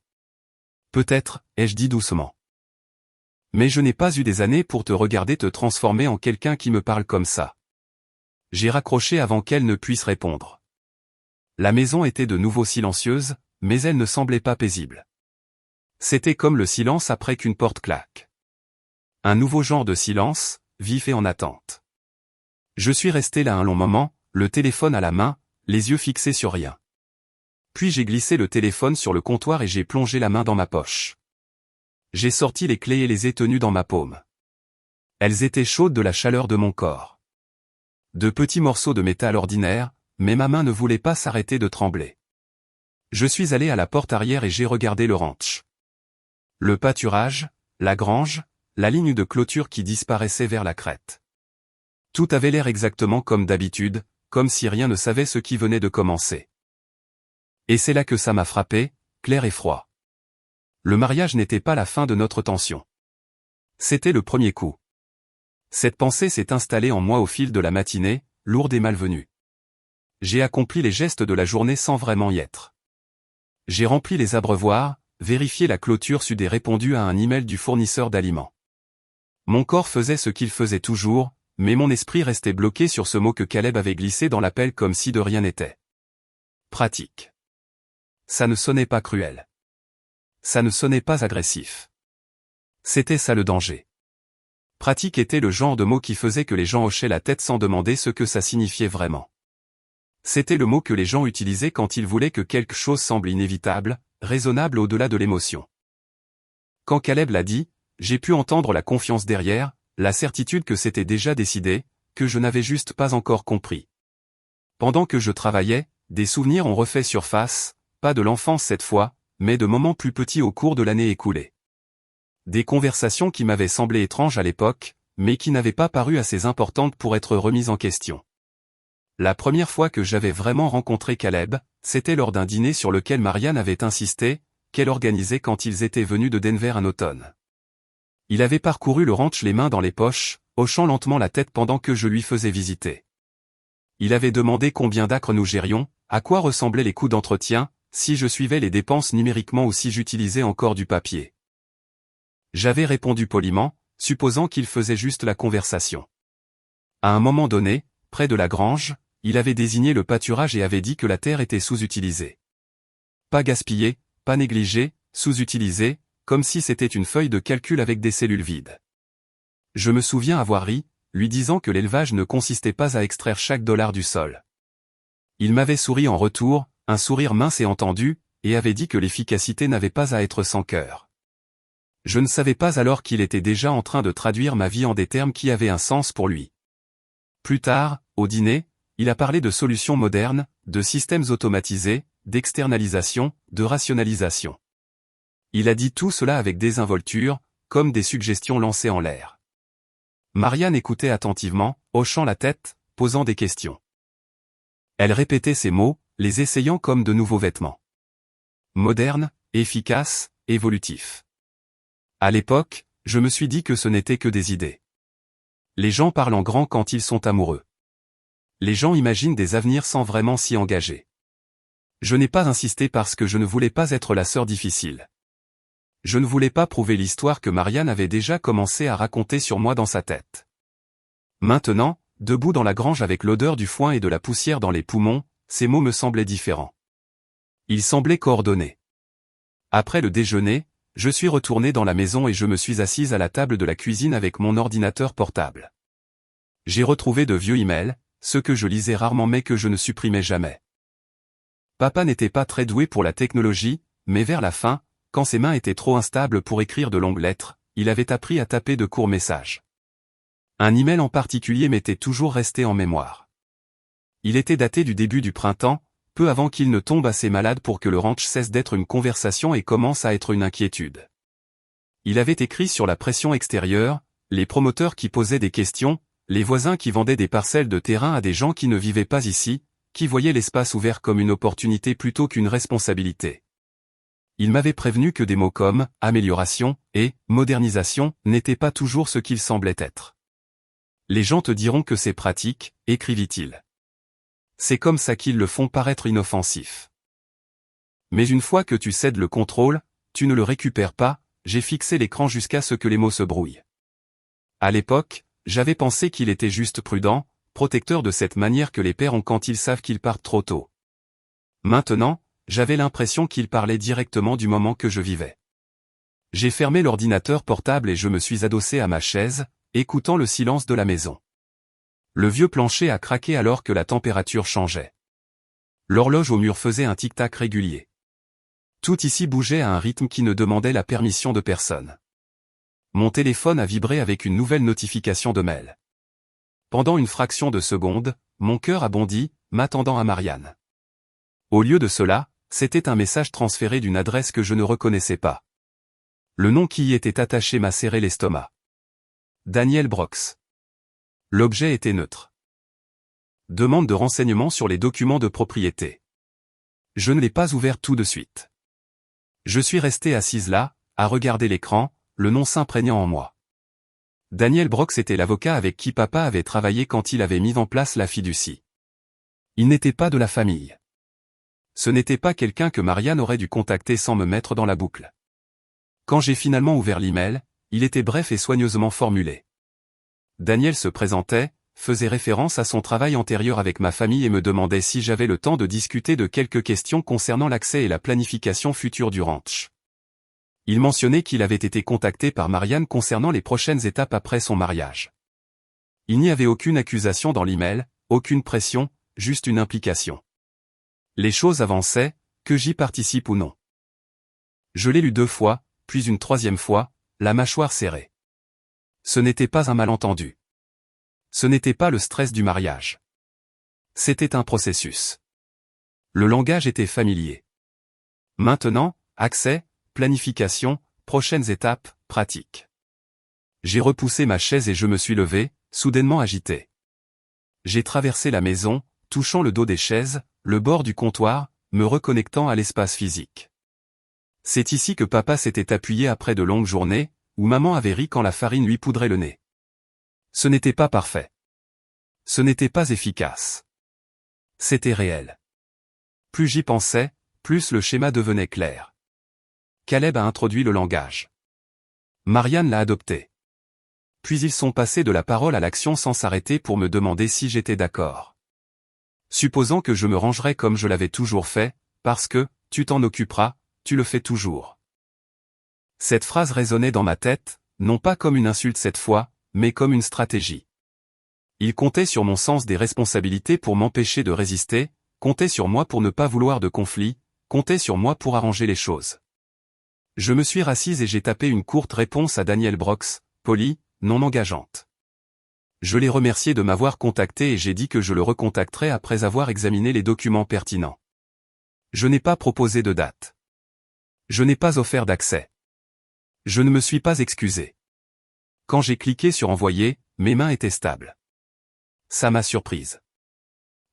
Peut-être, ai-je dit doucement. Mais je n'ai pas eu des années pour te regarder te transformer en quelqu'un qui me parle comme ça. J'ai raccroché avant qu'elle ne puisse répondre. La maison était de nouveau silencieuse, mais elle ne semblait pas paisible. C'était comme le silence après qu'une porte claque. Un nouveau genre de silence, vif et en attente. Je suis resté là un long moment, le téléphone à la main, les yeux fixés sur rien. Puis j'ai glissé le téléphone sur le comptoir et j'ai plongé la main dans ma poche. J'ai sorti les clés et les ai tenues dans ma paume. Elles étaient chaudes de la chaleur de mon corps. De petits morceaux de métal ordinaire, mais ma main ne voulait pas s'arrêter de trembler. Je suis allé à la porte arrière et j'ai regardé le ranch. Le pâturage, la grange, la ligne de clôture qui disparaissait vers la crête. Tout avait l'air exactement comme d'habitude, comme si rien ne savait ce qui venait de commencer. Et c'est là que ça m'a frappé, clair et froid. Le mariage n'était pas la fin de notre tension. C'était le premier coup. Cette pensée s'est installée en moi au fil de la matinée, lourde et malvenue. J'ai accompli les gestes de la journée sans vraiment y être. J'ai rempli les abreuvoirs, vérifié la clôture sud et répondu à un email du fournisseur d'aliments. Mon corps faisait ce qu'il faisait toujours, mais mon esprit restait bloqué sur ce mot que Caleb avait glissé dans l'appel comme si de rien n'était. Pratique. Ça ne sonnait pas cruel. Ça ne sonnait pas agressif. C'était ça le danger. Pratique était le genre de mot qui faisait que les gens hochaient la tête sans demander ce que ça signifiait vraiment. C'était le mot que les gens utilisaient quand ils voulaient que quelque chose semble inévitable, raisonnable au-delà de l'émotion. Quand Caleb l'a dit, j'ai pu entendre la confiance derrière, la certitude que c'était déjà décidé, que je n'avais juste pas encore compris. Pendant que je travaillais, des souvenirs ont refait surface, pas de l'enfance cette fois, mais de moments plus petits au cours de l'année écoulée. Des conversations qui m'avaient semblé étranges à l'époque, mais qui n'avaient pas paru assez importantes pour être remises en question. La première fois que j'avais vraiment rencontré Caleb, c'était lors d'un dîner sur lequel Marianne avait insisté, qu'elle organisait quand ils étaient venus de Denver un automne. Il avait parcouru le ranch les mains dans les poches, hochant lentement la tête pendant que je lui faisais visiter. Il avait demandé combien d'acres nous gérions, à quoi ressemblaient les coûts d'entretien, si je suivais les dépenses numériquement ou si j'utilisais encore du papier. J'avais répondu poliment, supposant qu'il faisait juste la conversation. À un moment donné, près de la grange, il avait désigné le pâturage et avait dit que la terre était sous-utilisée. Pas gaspillée, pas négligée, sous-utilisée, comme si c'était une feuille de calcul avec des cellules vides. Je me souviens avoir ri, lui disant que l'élevage ne consistait pas à extraire chaque dollar du sol. Il m'avait souri en retour, un sourire mince et entendu, et avait dit que l'efficacité n'avait pas à être sans cœur. Je ne savais pas alors qu'il était déjà en train de traduire ma vie en des termes qui avaient un sens pour lui. Plus tard, au dîner, il a parlé de solutions modernes, de systèmes automatisés, d'externalisation, de rationalisation. Il a dit tout cela avec désinvolture, comme des suggestions lancées en l'air. Marianne écoutait attentivement, hochant la tête, posant des questions. Elle répétait ces mots, les essayant comme de nouveaux vêtements. Moderne, efficace, évolutif. À l'époque, je me suis dit que ce n'était que des idées. Les gens parlent en grand quand ils sont amoureux. Les gens imaginent des avenirs sans vraiment s'y engager. Je n'ai pas insisté parce que je ne voulais pas être la sœur difficile. Je ne voulais pas prouver l'histoire que Marianne avait déjà commencé à raconter sur moi dans sa tête. Maintenant, debout dans la grange avec l'odeur du foin et de la poussière dans les poumons, ces mots me semblaient différents. Ils semblaient coordonnés. Après le déjeuner, je suis retourné dans la maison et je me suis assise à la table de la cuisine avec mon ordinateur portable. J'ai retrouvé de vieux emails, ceux que je lisais rarement mais que je ne supprimais jamais. Papa n'était pas très doué pour la technologie, mais vers la fin, quand ses mains étaient trop instables pour écrire de longues lettres, il avait appris à taper de courts messages. Un email en particulier m'était toujours resté en mémoire. Il était daté du début du printemps, peu avant qu'il ne tombe assez malade pour que le ranch cesse d'être une conversation et commence à être une inquiétude. Il avait écrit sur la pression extérieure, les promoteurs qui posaient des questions, les voisins qui vendaient des parcelles de terrain à des gens qui ne vivaient pas ici, qui voyaient l'espace ouvert comme une opportunité plutôt qu'une responsabilité. Il m'avait prévenu que des mots comme « amélioration » et « modernisation » n'étaient pas toujours ce qu'ils semblaient être. Les gens te diront que c'est pratique, écrivit-il. C'est comme ça qu'ils le font paraître inoffensif. Mais une fois que tu cèdes le contrôle, tu ne le récupères pas, j'ai fixé l'écran jusqu'à ce que les mots se brouillent. À l'époque, j'avais pensé qu'il était juste prudent, protecteur de cette manière que les pères ont quand ils savent qu'ils partent trop tôt. Maintenant, j'avais l'impression qu'il parlait directement du moment que je vivais. J'ai fermé l'ordinateur portable et je me suis adossé à ma chaise, écoutant le silence de la maison. Le vieux plancher a craqué alors que la température changeait. L'horloge au mur faisait un tic-tac régulier. Tout ici bougeait à un rythme qui ne demandait la permission de personne. Mon téléphone a vibré avec une nouvelle notification de mail. Pendant une fraction de seconde, mon cœur a bondi, m'attendant à Marianne. Au lieu de cela, c'était un message transféré d'une adresse que je ne reconnaissais pas. Le nom qui y était attaché m'a serré l'estomac. Daniel Brox. L'objet était neutre. Demande de renseignements sur les documents de propriété. Je ne l'ai pas ouvert tout de suite. Je suis resté assise là, à regarder l'écran, le nom s'imprégnant en moi. Daniel Brox était l'avocat avec qui papa avait travaillé quand il avait mis en place la fiducie. Il n'était pas de la famille. Ce n'était pas quelqu'un que Marianne aurait dû contacter sans me mettre dans la boucle. Quand j'ai finalement ouvert l'email, il était bref et soigneusement formulé. Daniel se présentait, faisait référence à son travail antérieur avec ma famille et me demandait si j'avais le temps de discuter de quelques questions concernant l'accès et la planification future du ranch. Il mentionnait qu'il avait été contacté par Marianne concernant les prochaines étapes après son mariage. Il n'y avait aucune accusation dans l'email, aucune pression, juste une implication. Les choses avançaient, que j'y participe ou non. Je l'ai lu 2 fois, puis une 3e fois, la mâchoire serrée. Ce n'était pas un malentendu. Ce n'était pas le stress du mariage. C'était un processus. Le langage était familier. Maintenant, accès, planification, prochaines étapes, pratique. J'ai repoussé ma chaise et je me suis levé, soudainement agité. J'ai traversé la maison, touchant le dos des chaises, le bord du comptoir, me reconnectant à l'espace physique. C'est ici que papa s'était appuyé après de longues journées, où maman avait ri quand la farine lui poudrait le nez. Ce n'était pas parfait. Ce n'était pas efficace. C'était réel. Plus j'y pensais, plus le schéma devenait clair. Caleb a introduit le langage. Marianne l'a adopté. Puis ils sont passés de la parole à l'action sans s'arrêter pour me demander si j'étais d'accord. Supposant que je me rangerais comme je l'avais toujours fait, parce que, tu t'en occuperas, tu le fais toujours. Cette phrase résonnait dans ma tête, non pas comme une insulte cette fois, mais comme une stratégie. Il comptait sur mon sens des responsabilités pour m'empêcher de résister, comptait sur moi pour ne pas vouloir de conflit, comptait sur moi pour arranger les choses. Je me suis rassise et j'ai tapé une courte réponse à Daniel Brox, polie, non engageante. Je l'ai remercié de m'avoir contacté et j'ai dit que je le recontacterai après avoir examiné les documents pertinents. Je n'ai pas proposé de date. Je n'ai pas offert d'accès. Je ne me suis pas excusé. Quand j'ai cliqué sur envoyer, mes mains étaient stables. Ça m'a surprise.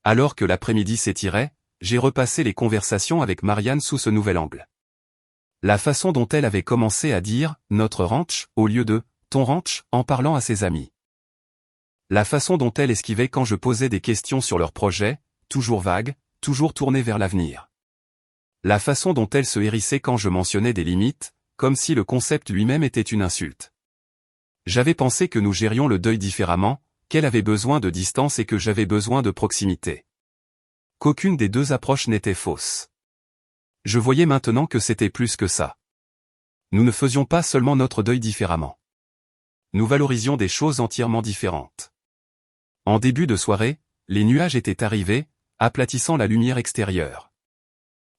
Alors que l'après-midi s'étirait, j'ai repassé les conversations avec Marianne sous ce nouvel angle. La façon dont elle avait commencé à dire « notre ranch » au lieu de « ton ranch » en parlant à ses amis. La façon dont elle esquivait quand je posais des questions sur leurs projets, toujours vagues, toujours tournées vers l'avenir. La façon dont elle se hérissait quand je mentionnais des limites, comme si le concept lui-même était une insulte. J'avais pensé que nous gérions le deuil différemment, qu'elle avait besoin de distance et que j'avais besoin de proximité. Qu'aucune des deux approches n'était fausse. Je voyais maintenant que c'était plus que ça. Nous ne faisions pas seulement notre deuil différemment. Nous valorisions des choses entièrement différentes. En début de soirée, les nuages étaient arrivés, aplatissant la lumière extérieure.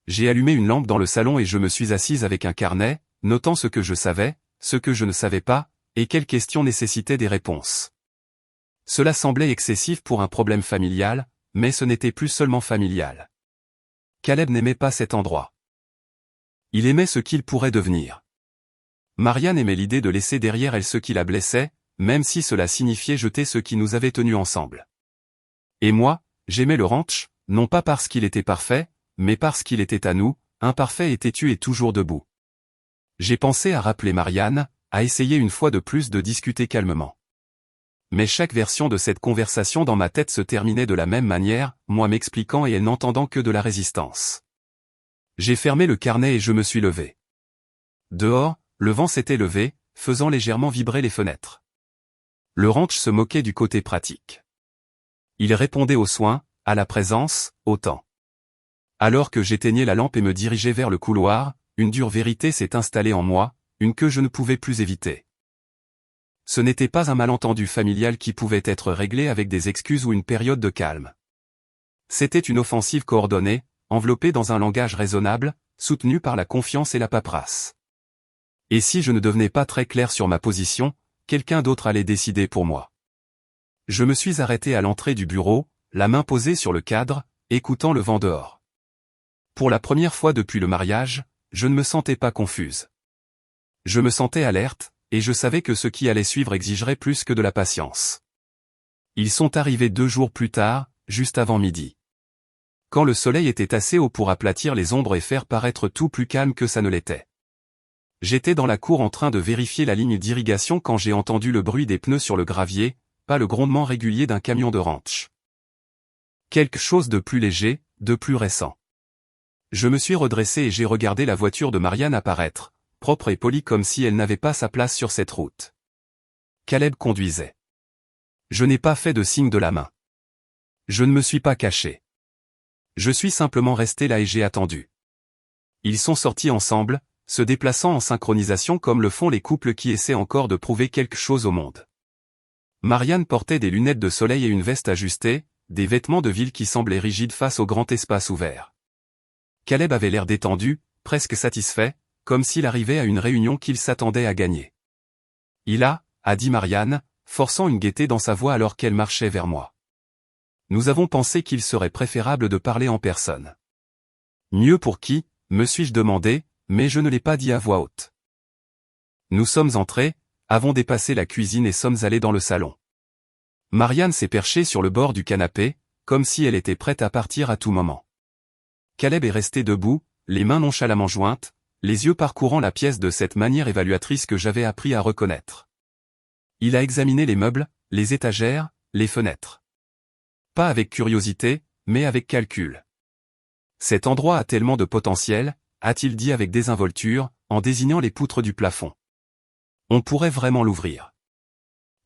J'ai allumé une lampe dans le salon et je me suis assise avec un carnet, notant ce que je savais, ce que je ne savais pas, et quelles questions nécessitaient des réponses. Cela semblait excessif pour un problème familial, mais ce n'était plus seulement familial. Caleb n'aimait pas cet endroit. Il aimait ce qu'il pourrait devenir. Marianne aimait l'idée de laisser derrière elle ce qui la blessait, même si cela signifiait jeter ce qui nous avait tenus ensemble. Et moi, j'aimais le ranch, non pas parce qu'il était parfait, mais parce qu'il était à nous, imparfait et têtu et toujours debout. J'ai pensé à rappeler Marianne, à essayer une fois de plus de discuter calmement. Mais chaque version de cette conversation dans ma tête se terminait de la même manière, moi m'expliquant et elle n'entendant que de la résistance. J'ai fermé le carnet et je me suis levé. Dehors, le vent s'était levé, faisant légèrement vibrer les fenêtres. Le ranch se moquait du côté pratique. Il répondait aux soins, à la présence, au temps. Alors que j'éteignais la lampe et me dirigeais vers le couloir, une dure vérité s'est installée en moi, une que je ne pouvais plus éviter. Ce n'était pas un malentendu familial qui pouvait être réglé avec des excuses ou une période de calme. C'était une offensive coordonnée, enveloppée dans un langage raisonnable, soutenue par la confiance et la paperasse. Et si je ne devenais pas très clair sur ma position, quelqu'un d'autre allait décider pour moi. Je me suis arrêté à l'entrée du bureau, la main posée sur le cadre, écoutant le vent dehors. Pour la première fois depuis le mariage, je ne me sentais pas confuse. Je me sentais alerte, et je savais que ce qui allait suivre exigerait plus que de la patience. Ils sont arrivés 2 jours plus tard, juste avant midi. Quand le soleil était assez haut pour aplatir les ombres et faire paraître tout plus calme que ça ne l'était. J'étais dans la cour en train de vérifier la ligne d'irrigation quand j'ai entendu le bruit des pneus sur le gravier, pas le grondement régulier d'un camion de ranch. Quelque chose de plus léger, de plus récent. Je me suis redressé et j'ai regardé la voiture de Marianne apparaître, propre et polie comme si elle n'avait pas sa place sur cette route. Caleb conduisait. Je n'ai pas fait de signe de la main. Je ne me suis pas caché. Je suis simplement resté là et j'ai attendu. Ils sont sortis ensemble, se déplaçant en synchronisation comme le font les couples qui essaient encore de prouver quelque chose au monde. Marianne portait des lunettes de soleil et une veste ajustée, des vêtements de ville qui semblaient rigides face au grand espace ouvert. Caleb avait l'air détendu, presque satisfait, comme s'il arrivait à une réunion qu'il s'attendait à gagner. Il a dit Marianne, forçant une gaieté dans sa voix alors qu'elle marchait vers moi. Nous avons pensé qu'il serait préférable de parler en personne. Mieux pour qui, me suis-je demandé, mais je ne l'ai pas dit à voix haute. Nous sommes entrés, avons dépassé la cuisine et sommes allés dans le salon. Marianne s'est perchée sur le bord du canapé, comme si elle était prête à partir à tout moment. Caleb est resté debout, les mains nonchalamment jointes, les yeux parcourant la pièce de cette manière évaluatrice que j'avais appris à reconnaître. Il a examiné les meubles, les étagères, les fenêtres. Pas avec curiosité, mais avec calcul. Cet endroit a tellement de potentiel, a-t-il dit avec désinvolture, en désignant les poutres du plafond. On pourrait vraiment l'ouvrir.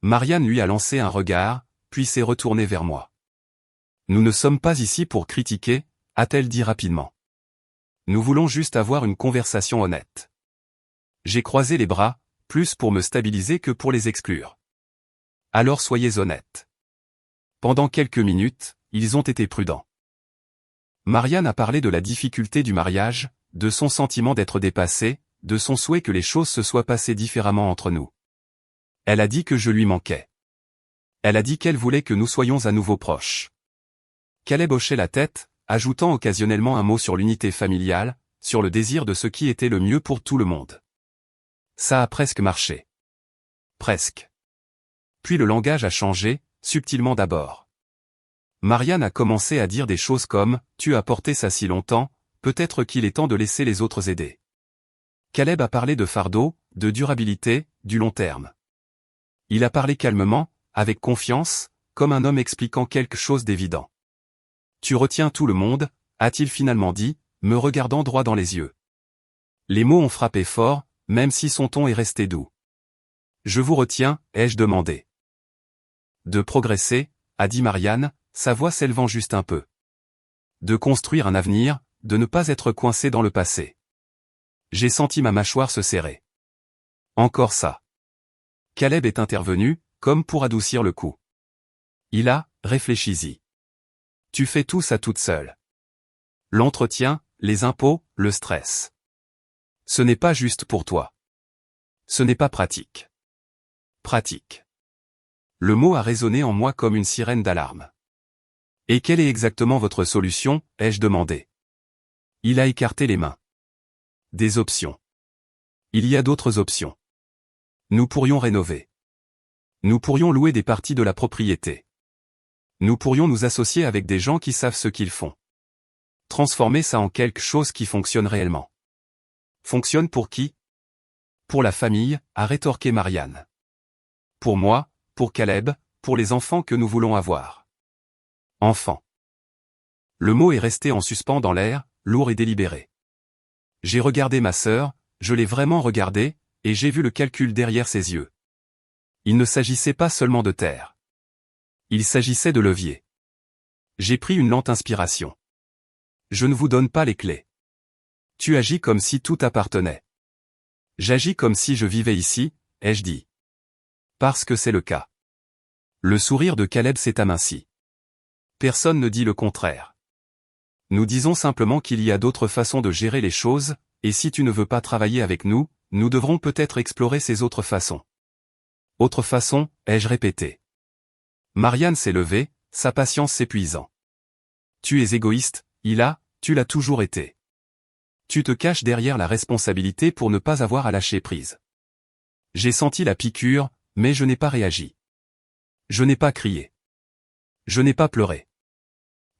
Marianne lui a lancé un regard, puis s'est retournée vers moi. Nous ne sommes pas ici pour critiquer, a-t-elle dit rapidement. Nous voulons juste avoir une conversation honnête. J'ai croisé les bras, plus pour me stabiliser que pour les exclure. Alors soyez honnêtes. Pendant quelques minutes, ils ont été prudents. Marianne a parlé de la difficulté du mariage, de son sentiment d'être dépassée, de son souhait que les choses se soient passées différemment entre nous. Elle a dit que je lui manquais. Elle a dit qu'elle voulait que nous soyons à nouveau proches. Caleb hochait la tête, ajoutant occasionnellement un mot sur l'unité familiale, sur le désir de ce qui était le mieux pour tout le monde. Ça a presque marché. Presque. Puis le langage a changé, subtilement d'abord. Marianne a commencé à dire des choses comme « Tu as porté ça si longtemps, peut-être qu'il est temps de laisser les autres aider ». Caleb a parlé de fardeau, de durabilité, du long terme. Il a parlé calmement, avec confiance, comme un homme expliquant quelque chose d'évident. « Tu retiens tout le monde », a-t-il finalement dit, me regardant droit dans les yeux. Les mots ont frappé fort, même si son ton est resté doux. « Je vous retiens », ai-je demandé. « De progresser », a dit Marianne, sa voix s'élevant juste un peu. « De construire un avenir, de ne pas être coincé dans le passé. » J'ai senti ma mâchoire se serrer. Encore ça. Caleb est intervenu, comme pour adoucir le coup. Il a, réfléchis-y. Tu fais tout ça toute seule. L'entretien, les impôts, le stress. Ce n'est pas juste pour toi. Ce n'est pas pratique. Pratique. Le mot a résonné en moi comme une sirène d'alarme. Et quelle est exactement votre solution, ai-je demandé. Il a écarté les mains. Des options. Il y a d'autres options. Nous pourrions rénover. Nous pourrions louer des parties de la propriété. Nous pourrions nous associer avec des gens qui savent ce qu'ils font. Transformer ça en quelque chose qui fonctionne réellement. Fonctionne pour qui? Pour la famille, a rétorqué Marianne. Pour moi, pour Caleb, pour les enfants que nous voulons avoir. Enfants. Le mot est resté en suspens dans l'air, lourd et délibéré. J'ai regardé ma sœur, je l'ai vraiment regardée, et j'ai vu le calcul derrière ses yeux. Il ne s'agissait pas seulement de terre. Il s'agissait de levier. J'ai pris une lente inspiration. Je ne vous donne pas les clés. Tu agis comme si tout appartenait. J'agis comme si je vivais ici, ai-je dit. Parce que c'est le cas. Le sourire de Caleb s'est aminci. Personne ne dit le contraire. Nous disons simplement qu'il y a d'autres façons de gérer les choses, et si tu ne veux pas travailler avec nous, nous devrons peut-être explorer ces autres façons. Autre façon, ai-je répété. Marianne s'est levée, sa patience s'épuisant. Tu es égoïste, tu l'as toujours été. Tu te caches derrière la responsabilité pour ne pas avoir à lâcher prise. J'ai senti la piqûre, mais je n'ai pas réagi. Je n'ai pas crié. Je n'ai pas pleuré.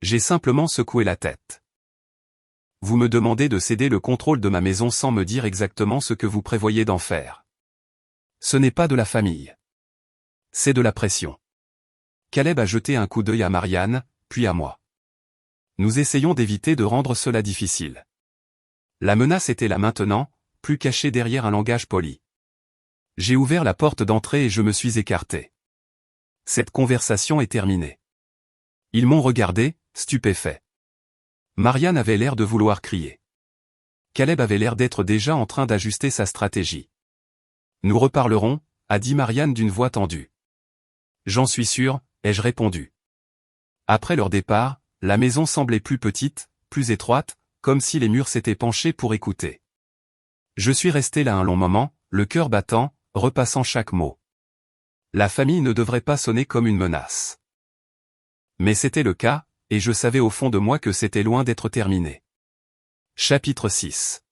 J'ai simplement secoué la tête. Vous me demandez de céder le contrôle de ma maison sans me dire exactement ce que vous prévoyez d'en faire. Ce n'est pas de la famille. C'est de la pression. Caleb a jeté un coup d'œil à Marianne, puis à moi. Nous essayons d'éviter de rendre cela difficile. La menace était là maintenant, plus cachée derrière un langage poli. J'ai ouvert la porte d'entrée et je me suis écarté. Cette conversation est terminée. Ils m'ont regardé, stupéfait. Marianne avait l'air de vouloir crier. Caleb avait l'air d'être déjà en train d'ajuster sa stratégie. Nous reparlerons, a dit Marianne d'une voix tendue. J'en suis sûr, ai-je répondu. Après leur départ, la maison semblait plus petite, plus étroite, comme si les murs s'étaient penchés pour écouter. Je suis resté là un long moment, le cœur battant, repassant chaque mot. La famille ne devrait pas sonner comme une menace. Mais c'était le cas, et je savais au fond de moi que c'était loin d'être terminé. Chapitre 6.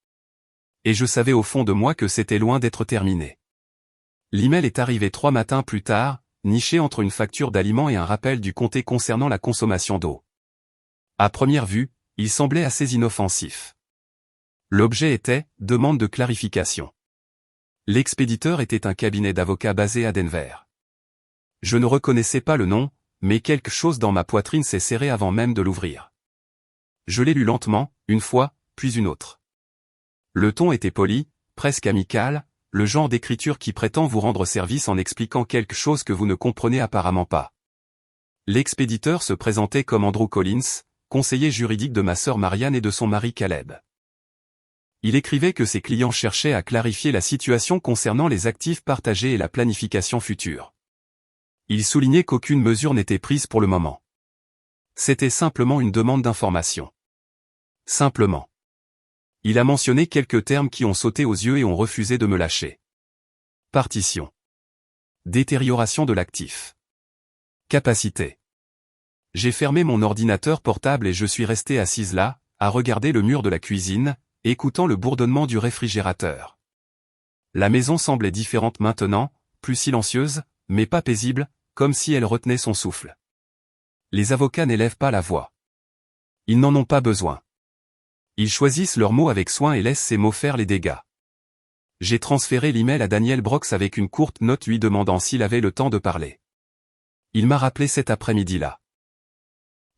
Et je savais au fond de moi que c'était loin d'être terminé. L'email est arrivé 3 matins plus tard, niché entre une facture d'aliments et un rappel du comté concernant la consommation d'eau. À première vue, il semblait assez inoffensif. L'objet était « demande de clarification ». L'expéditeur était un cabinet d'avocats basé à Denver. Je ne reconnaissais pas le nom, mais quelque chose dans ma poitrine s'est serré avant même de l'ouvrir. Je l'ai lu lentement, une fois, puis une autre. Le ton était poli, presque amical, le genre d'écriture qui prétend vous rendre service en expliquant quelque chose que vous ne comprenez apparemment pas. L'expéditeur se présentait comme Andrew Collins, conseiller juridique de ma sœur Marianne et de son mari Caleb. Il écrivait que ses clients cherchaient à clarifier la situation concernant les actifs partagés et la planification future. Il soulignait qu'aucune mesure n'était prise pour le moment. C'était simplement une demande d'information. Simplement. Il a mentionné quelques termes qui ont sauté aux yeux et ont refusé de me lâcher. Partition. Détérioration de l'actif. Capacité. J'ai fermé mon ordinateur portable et je suis resté assise là, à regarder le mur de la cuisine, écoutant le bourdonnement du réfrigérateur. La maison semblait différente maintenant, plus silencieuse, mais pas paisible, comme si elle retenait son souffle. Les avocats n'élèvent pas la voix. Ils n'en ont pas besoin. Ils choisissent leurs mots avec soin et laissent ces mots faire les dégâts. J'ai transféré l'email à Daniel Brox avec une courte note lui demandant s'il avait le temps de parler. Il m'a rappelé cet après-midi-là.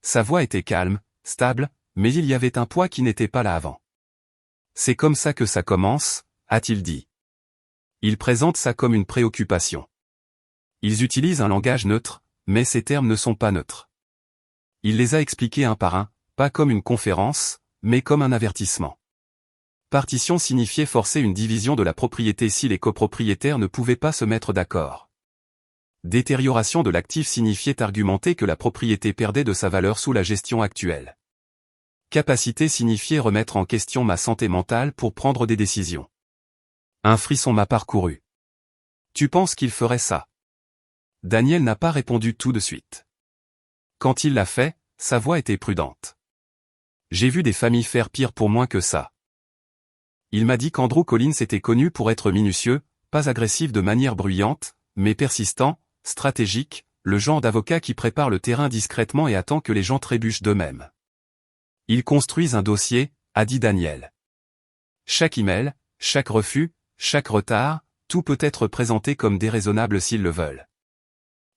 Sa voix était calme, stable, mais il y avait un poids qui n'était pas là avant. C'est comme ça que ça commence, a-t-il dit. Il présente ça comme une préoccupation. Ils utilisent un langage neutre, mais ces termes ne sont pas neutres. Il les a expliqués un par un, pas comme une conférence, mais comme un avertissement. Partition signifiait forcer une division de la propriété si les copropriétaires ne pouvaient pas se mettre d'accord. Détérioration de l'actif signifiait argumenter que la propriété perdait de sa valeur sous la gestion actuelle. Capacité signifiait remettre en question ma santé mentale pour prendre des décisions. Un frisson m'a parcouru. Tu penses qu'il ferait ça? Daniel n'a pas répondu tout de suite. Quand il l'a fait, sa voix était prudente. J'ai vu des familles faire pire pour moins que ça. Il m'a dit qu'Andrew Collins était connu pour être minutieux, pas agressif de manière bruyante, mais persistant, stratégique, le genre d'avocat qui prépare le terrain discrètement et attend que les gens trébuchent d'eux-mêmes. Ils construisent un dossier, a dit Daniel. Chaque email, chaque refus, chaque retard, tout peut être présenté comme déraisonnable s'ils le veulent.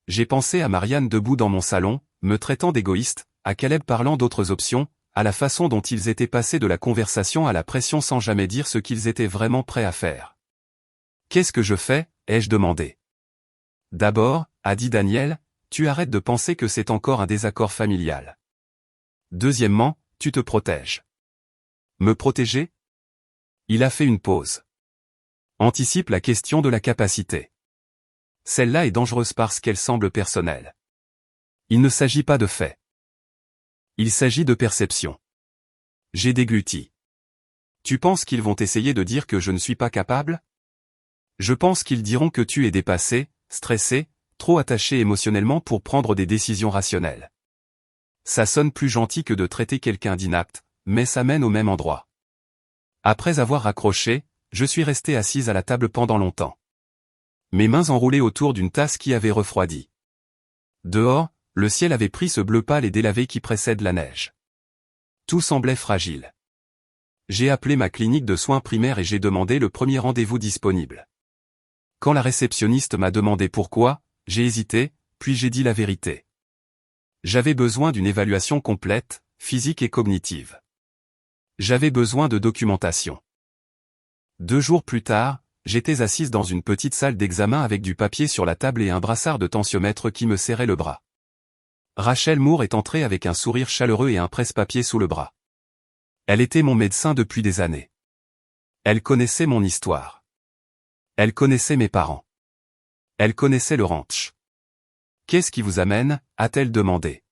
J'ai pensé à Marianne debout dans mon salon, me traitant d'égoïste, à Caleb parlant d'autres options, à la façon dont ils étaient passés de la conversation à la pression sans jamais dire ce qu'ils étaient vraiment prêts à faire. Qu'est-ce que je fais, ai-je demandé. D'abord, a dit Daniel, tu arrêtes de penser que c'est encore un désaccord familial. Deuxièmement, tu te protèges. Me protéger? Il a fait une pause. Anticipe la question de la capacité. Celle-là est dangereuse parce qu'elle semble personnelle. Il ne s'agit pas de fait. Il s'agit de perception. J'ai dégluti. Tu penses qu'ils vont essayer de dire que je ne suis pas capable? Je pense qu'ils diront que tu es dépassé, stressé, trop attaché émotionnellement pour prendre des décisions rationnelles. Ça sonne plus gentil que de traiter quelqu'un d'inapte, mais ça mène au même endroit. Après avoir raccroché, je suis resté assise à la table pendant longtemps. Mes mains enroulées autour d'une tasse qui avait refroidi. Dehors, le ciel avait pris ce bleu pâle et délavé qui précède la neige. Tout semblait fragile. J'ai appelé ma clinique de soins primaires et j'ai demandé le premier rendez-vous disponible. Quand la réceptionniste m'a demandé pourquoi, j'ai hésité, puis j'ai dit la vérité. J'avais besoin d'une évaluation complète, physique et cognitive. J'avais besoin de documentation. 2 jours plus tard, j'étais assise dans une petite salle d'examen avec du papier sur la table et un brassard de tensiomètre qui me serrait le bras. Rachel Moore est entrée avec un sourire chaleureux et un presse-papier sous le bras. Elle était mon médecin depuis des années. Elle connaissait mon histoire. Elle connaissait mes parents. Elle connaissait le ranch. Qu'est-ce qui vous amène, a-t-elle demandé.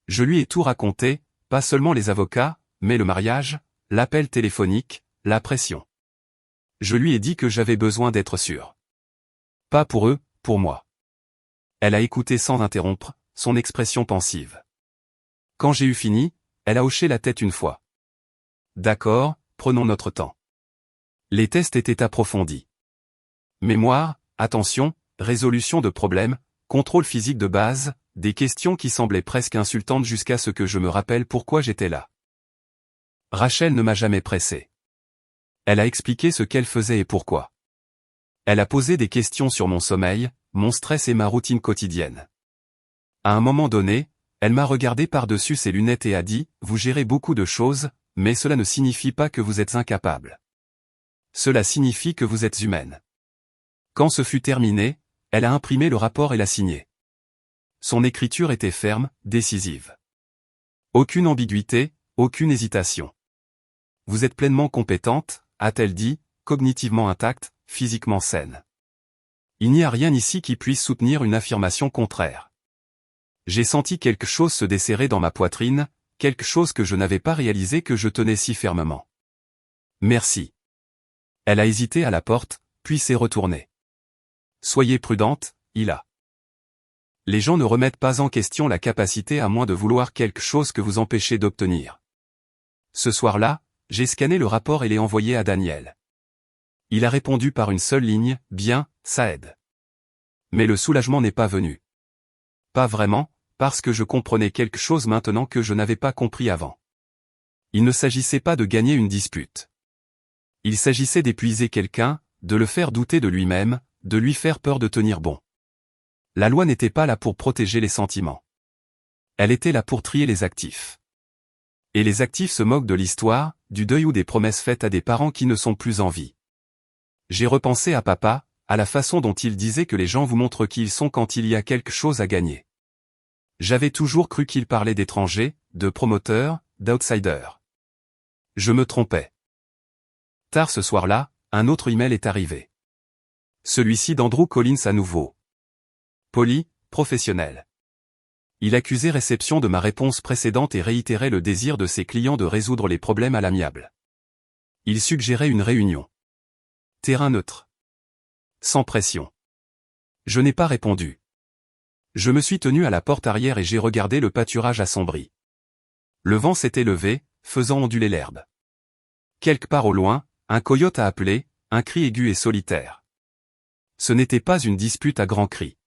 Je lui ai tout raconté, pas seulement les avocats, mais le mariage, l'appel téléphonique, la pression. Je lui ai dit que j'avais besoin d'être sûr. Pas pour eux, pour moi. Elle a écouté sans interrompre, son expression pensive. Quand j'ai eu fini, elle a hoché la tête une fois. D'accord, prenons notre temps. Les tests étaient approfondis. Mémoire, attention, résolution de problèmes, contrôle physique de base, des questions qui semblaient presque insultantes jusqu'à ce que je me rappelle pourquoi j'étais là. Rachel ne m'a jamais pressé. Elle a expliqué ce qu'elle faisait et pourquoi. Elle a posé des questions sur mon sommeil, mon stress et ma routine quotidienne. À un moment donné, elle m'a regardé par-dessus ses lunettes et a dit, « Vous gérez beaucoup de choses, mais cela ne signifie pas que vous êtes incapable. Cela signifie que vous êtes humaine. » Quand ce fut terminé, elle a imprimé le rapport et l'a signé. Son écriture était ferme, décisive. Aucune ambiguïté, aucune hésitation. « Vous êtes pleinement compétente, » a-t-elle dit, cognitivement intacte, physiquement saine. Il n'y a rien ici qui puisse soutenir une affirmation contraire. J'ai senti quelque chose se desserrer dans ma poitrine, quelque chose que je n'avais pas réalisé que je tenais si fermement. Merci. Elle a hésité à la porte, puis s'est retournée. Soyez prudente, Ila. Les gens ne remettent pas en question la capacité à moins de vouloir quelque chose que vous empêchez d'obtenir. Ce soir-là, j'ai scanné le rapport et l'ai envoyé à Daniel. Il a répondu par une seule ligne, bien, ça aide. Mais le soulagement n'est pas venu. Pas vraiment, parce que je comprenais quelque chose maintenant que je n'avais pas compris avant. Il ne s'agissait pas de gagner une dispute. Il s'agissait d'épuiser quelqu'un, de le faire douter de lui-même, de lui faire peur de tenir bon. La loi n'était pas là pour protéger les sentiments. Elle était là pour trier les actifs. Et les actifs se moquent de l'histoire, du deuil ou des promesses faites à des parents qui ne sont plus en vie. J'ai repensé à papa, à la façon dont il disait que les gens vous montrent qui ils sont quand il y a quelque chose à gagner. J'avais toujours cru qu'il parlait d'étrangers, de promoteurs, d'outsiders. Je me trompais. Tard ce soir-là, un autre email est arrivé. Celui-ci d'Andrew Collins à nouveau. Poli, professionnel. Il accusait réception de ma réponse précédente et réitérait le désir de ses clients de résoudre les problèmes à l'amiable. Il suggérait une réunion. Terrain neutre. Sans pression. Je n'ai pas répondu. Je me suis tenu à la porte arrière et j'ai regardé le pâturage assombri. Le vent s'était levé, faisant onduler l'herbe. Quelque part au loin, un coyote a appelé, un cri aigu et solitaire. Ce n'était pas une dispute à grands cris.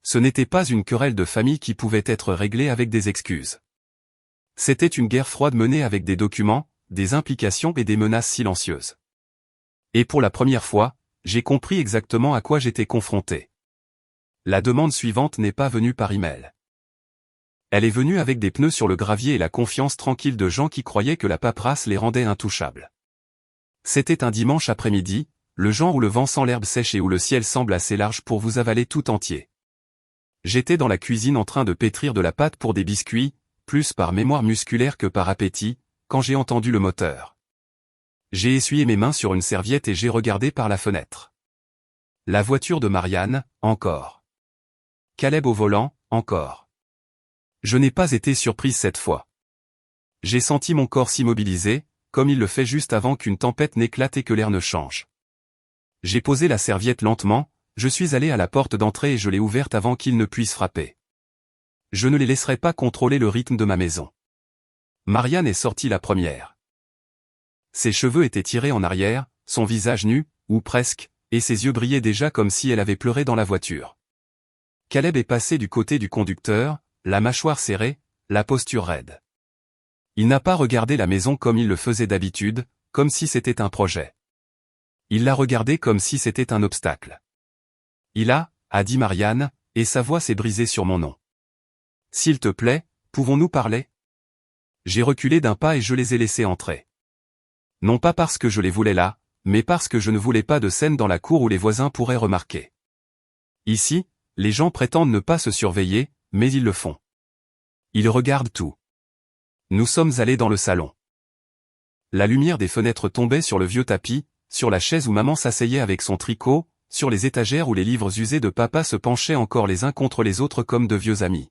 Ce n'était pas une querelle de famille qui pouvait être réglée avec des excuses. C'était une guerre froide menée avec des documents, des implications et des menaces silencieuses. Et pour la première fois, j'ai compris exactement à quoi j'étais confronté. La demande suivante n'est pas venue par email. Elle est venue avec des pneus sur le gravier et la confiance tranquille de gens qui croyaient que la paperasse les rendait intouchables. C'était un dimanche après-midi, le genre où le vent sent l'herbe sèche et où le ciel semble assez large pour vous avaler tout entier. J'étais dans la cuisine en train de pétrir de la pâte pour des biscuits, plus par mémoire musculaire que par appétit, quand j'ai entendu le moteur. J'ai essuyé mes mains sur une serviette et j'ai regardé par la fenêtre. La voiture de Marianne, encore. Caleb au volant, encore. Je n'ai pas été surprise cette fois. J'ai senti mon corps s'immobiliser, comme il le fait juste avant qu'une tempête n'éclate et que l'air ne change. J'ai posé la serviette lentement, je suis allé à la porte d'entrée et je l'ai ouverte avant qu'il ne puisse frapper. Je ne les laisserai pas contrôler le rythme de ma maison. Marianne est sortie la première. Ses cheveux étaient tirés en arrière, son visage nu, ou presque, et ses yeux brillaient déjà comme si elle avait pleuré dans la voiture. Caleb est passé du côté du conducteur, la mâchoire serrée, la posture raide. Il n'a pas regardé la maison comme il le faisait d'habitude, comme si c'était un projet. Il l'a regardée comme si c'était un obstacle. Il a dit Marianne, et sa voix s'est brisée sur mon nom. S'il te plaît, pouvons-nous parler? J'ai reculé d'un pas et je les ai laissés entrer. Non pas parce que je les voulais là, mais parce que je ne voulais pas de scène dans la cour où les voisins pourraient remarquer. Ici, les gens prétendent ne pas se surveiller, mais ils le font. Ils regardent tout. Nous sommes allés dans le salon. La lumière des fenêtres tombait sur le vieux tapis, sur la chaise où maman s'asseyait avec son tricot, sur les étagères où les livres usés de papa se penchaient encore les uns contre les autres comme de vieux amis.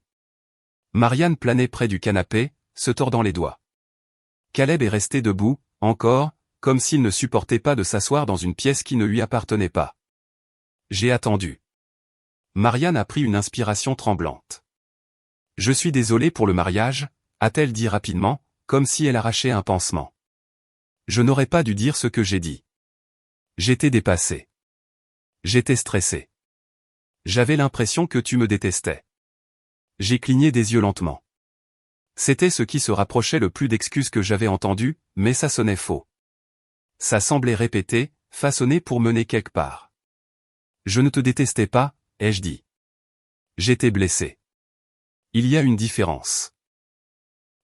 Marianne planait près du canapé, se tordant les doigts. Caleb est resté debout, encore, comme s'il ne supportait pas de s'asseoir dans une pièce qui ne lui appartenait pas. J'ai attendu. Marianne a pris une inspiration tremblante. « Je suis désolée pour le mariage », a-t-elle dit rapidement, comme si elle arrachait un pansement. Je n'aurais pas dû dire ce que j'ai dit. J'étais dépassée. J'étais stressée. J'avais l'impression que tu me détestais. J'ai cligné des yeux lentement. C'était ce qui se rapprochait le plus d'excuses que j'avais entendues, mais ça sonnait faux. Ça semblait répété, façonné pour mener quelque part. Je ne te détestais pas, ai-je dit. J'étais blessé. Il y a une différence.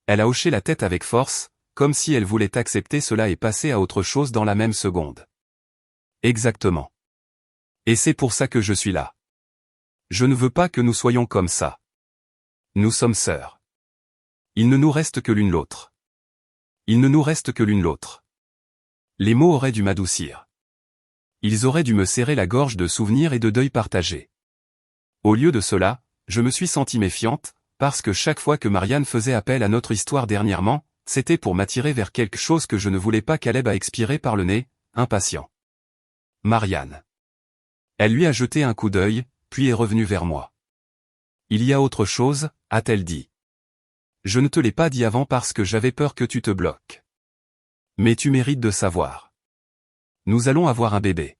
Elle a hoché la tête avec force, comme si elle voulait accepter cela et passer à autre chose dans la même seconde. Exactement. Et c'est pour ça que je suis là. Je ne veux pas que nous soyons comme ça. Nous sommes sœurs. Il ne nous reste que l'une l'autre. Il ne nous reste que l'une l'autre. Les mots auraient dû m'adoucir. Ils auraient dû me serrer la gorge de souvenirs et de deuil partagés. Au lieu de cela, je me suis sentie méfiante, parce que chaque fois que Marianne faisait appel à notre histoire dernièrement, c'était pour m'attirer vers quelque chose que je ne voulais pas. Caleb a expiré par le nez, impatient. Marianne. Elle lui a jeté un coup d'œil, puis est revenue vers moi. Il y a autre chose, a-t-elle dit. Je ne te l'ai pas dit avant parce que j'avais peur que tu te bloques. Mais tu mérites de savoir. Nous allons avoir un bébé.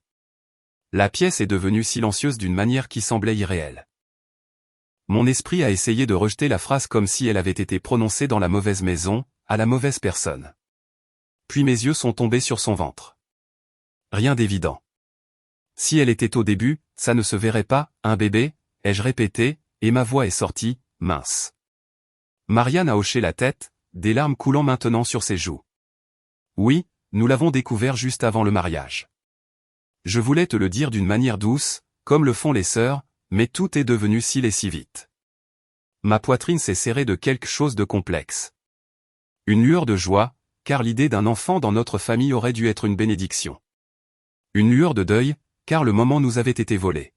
La pièce est devenue silencieuse d'une manière qui semblait irréelle. Mon esprit a essayé de rejeter la phrase comme si elle avait été prononcée dans la mauvaise maison, à la mauvaise personne. Puis mes yeux sont tombés sur son ventre. Rien d'évident. Si elle était au début, ça ne se verrait pas, un bébé, ai-je répété, et ma voix est sortie, mince. Marianne a hoché la tête, des larmes coulant maintenant sur ses joues. Oui, nous l'avons découvert juste avant le mariage. Je voulais te le dire d'une manière douce, comme le font les sœurs, mais tout est devenu si laid si vite. Ma poitrine s'est serrée de quelque chose de complexe. Une lueur de joie, car l'idée d'un enfant dans notre famille aurait dû être une bénédiction. Une lueur de deuil, car le moment nous avait été volé.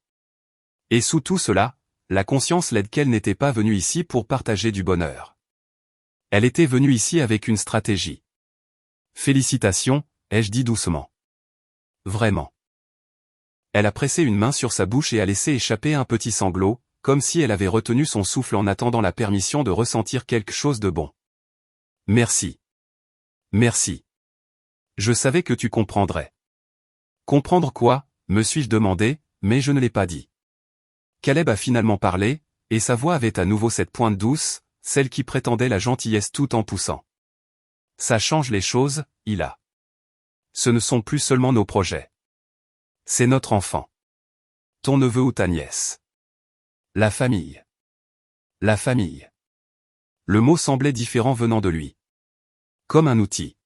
Et sous tout cela, la conscience laide qu'elle n'était pas venue ici pour partager du bonheur. Elle était venue ici avec une stratégie. Félicitations, ai-je dit doucement. Vraiment. Elle a pressé une main sur sa bouche et a laissé échapper un petit sanglot, comme si elle avait retenu son souffle en attendant la permission de ressentir quelque chose de bon. Merci. Merci. Je savais que tu comprendrais. Comprendre quoi, me suis-je demandé, mais je ne l'ai pas dit. Caleb a finalement parlé, et sa voix avait à nouveau cette pointe douce, celle qui prétendait la gentillesse tout en poussant. Ça change les choses, il a. Ce ne sont plus seulement nos projets. C'est notre enfant. Ton neveu ou ta nièce. La famille. La famille. Le mot semblait différent venant de lui. Comme un outil.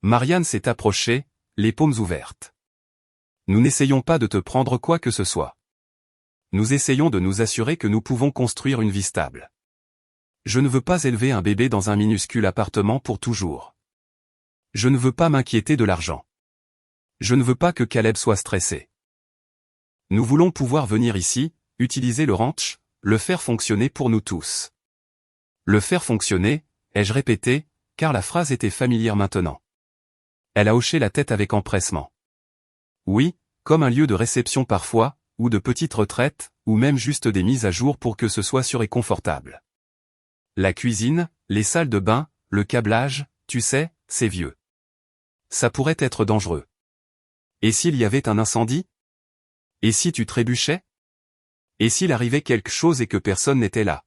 Marianne s'est approchée, les paumes ouvertes. Nous n'essayons pas de te prendre quoi que ce soit. Nous essayons de nous assurer que nous pouvons construire une vie stable. Je ne veux pas élever un bébé dans un minuscule appartement pour toujours. Je ne veux pas m'inquiéter de l'argent. Je ne veux pas que Caleb soit stressé. Nous voulons pouvoir venir ici, utiliser le ranch, le faire fonctionner pour nous tous. Le faire fonctionner, ai-je répété, car la phrase était familière maintenant. Elle a hoché la tête avec empressement. Oui, comme un lieu de réception parfois, ou de petite retraite, ou même juste des mises à jour pour que ce soit sûr et confortable. La cuisine, les salles de bain, le câblage, tu sais, c'est vieux. Ça pourrait être dangereux. Et s'il y avait un incendie? Et si tu trébuchais? Et s'il arrivait quelque chose et que personne n'était là?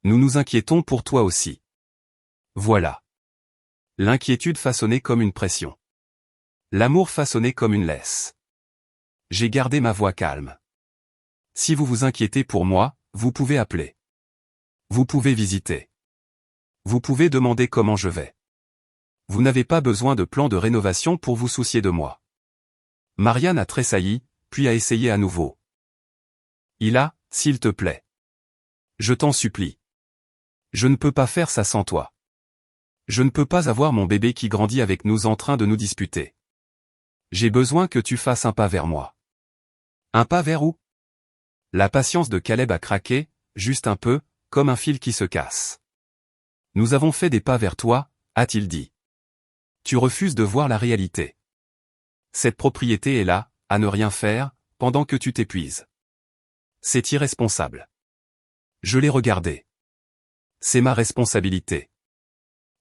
Nous nous inquiétons pour toi aussi. Voilà. L'inquiétude façonnée comme une pression. L'amour façonné comme une laisse. J'ai gardé ma voix calme. Si vous vous inquiétez pour moi, vous pouvez appeler. Vous pouvez visiter. Vous pouvez demander comment je vais. Vous n'avez pas besoin de plan de rénovation pour vous soucier de moi. Marianne a tressailli, puis a essayé à nouveau. Il a, s'il te plaît. Je t'en supplie. Je ne peux pas faire ça sans toi. Je ne peux pas avoir mon bébé qui grandit avec nous en train de nous disputer. J'ai besoin que tu fasses un pas vers moi. Un pas vers où? La patience de Caleb a craqué, juste un peu, comme un fil qui se casse. Nous avons fait des pas vers toi, a-t-il dit. Tu refuses de voir la réalité. Cette propriété est là, à ne rien faire, pendant que tu t'épuises. C'est irresponsable. Je l'ai regardé. C'est ma responsabilité.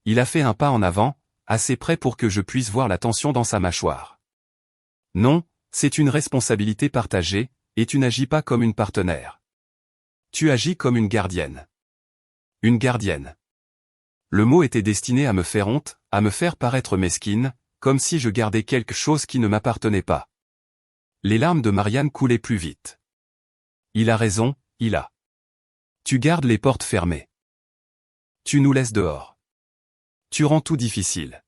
Il a fait un pas en avant, assez près pour que je puisse voir la tension dans sa mâchoire. Non, c'est une responsabilité partagée, et tu n'agis pas comme une partenaire. Tu agis comme une gardienne. Une gardienne. Le mot était destiné à me faire honte, à me faire paraître mesquine, comme si je gardais quelque chose qui ne m'appartenait pas. Les larmes de Marianne coulaient plus vite. Il a raison, il a. Tu gardes les portes fermées. Tu nous laisses dehors. Tu rends tout difficile.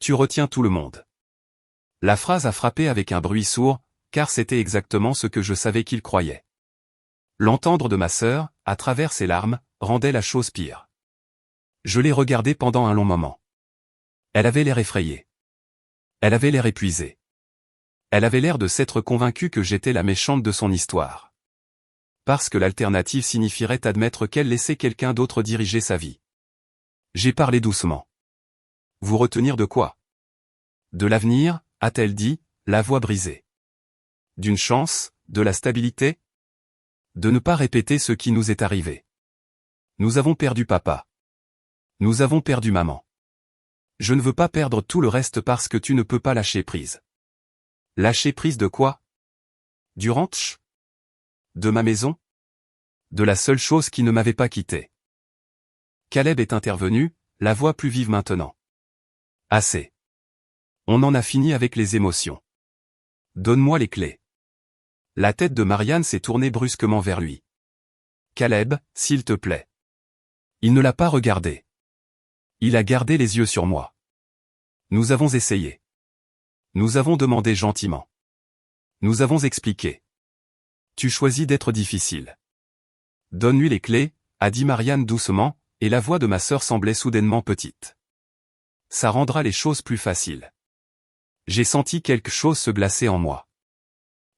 Tu retiens tout le monde. La phrase a frappé avec un bruit sourd, car c'était exactement ce que je savais qu'il croyait. L'entendre de ma sœur, à travers ses larmes, rendait la chose pire. Je l'ai regardée pendant un long moment. Elle avait l'air effrayée. Elle avait l'air épuisée. Elle avait l'air de s'être convaincue que j'étais la méchante de son histoire. Parce que l'alternative signifierait admettre qu'elle laissait quelqu'un d'autre diriger sa vie. J'ai parlé doucement. Vous retenir de quoi? De l'avenir, a-t-elle dit, la voix brisée. D'une chance, de la stabilité? De ne pas répéter ce qui nous est arrivé. Nous avons perdu papa. Nous avons perdu maman. Je ne veux pas perdre tout le reste parce que tu ne peux pas lâcher prise. Lâcher prise de quoi? Du ranch? De ma maison? De la seule chose qui ne m'avait pas quitté. Caleb est intervenu, la voix plus vive maintenant. Assez. On en a fini avec les émotions. Donne-moi les clés. La tête de Marianne s'est tournée brusquement vers lui. Caleb, s'il te plaît. Il ne l'a pas regardé. Il a gardé les yeux sur moi. Nous avons essayé. Nous avons demandé gentiment. Nous avons expliqué. Tu choisis d'être difficile. Donne-lui les clés, a dit Marianne doucement, et la voix de ma sœur semblait soudainement petite. Ça rendra les choses plus faciles. J'ai senti quelque chose se glacer en moi.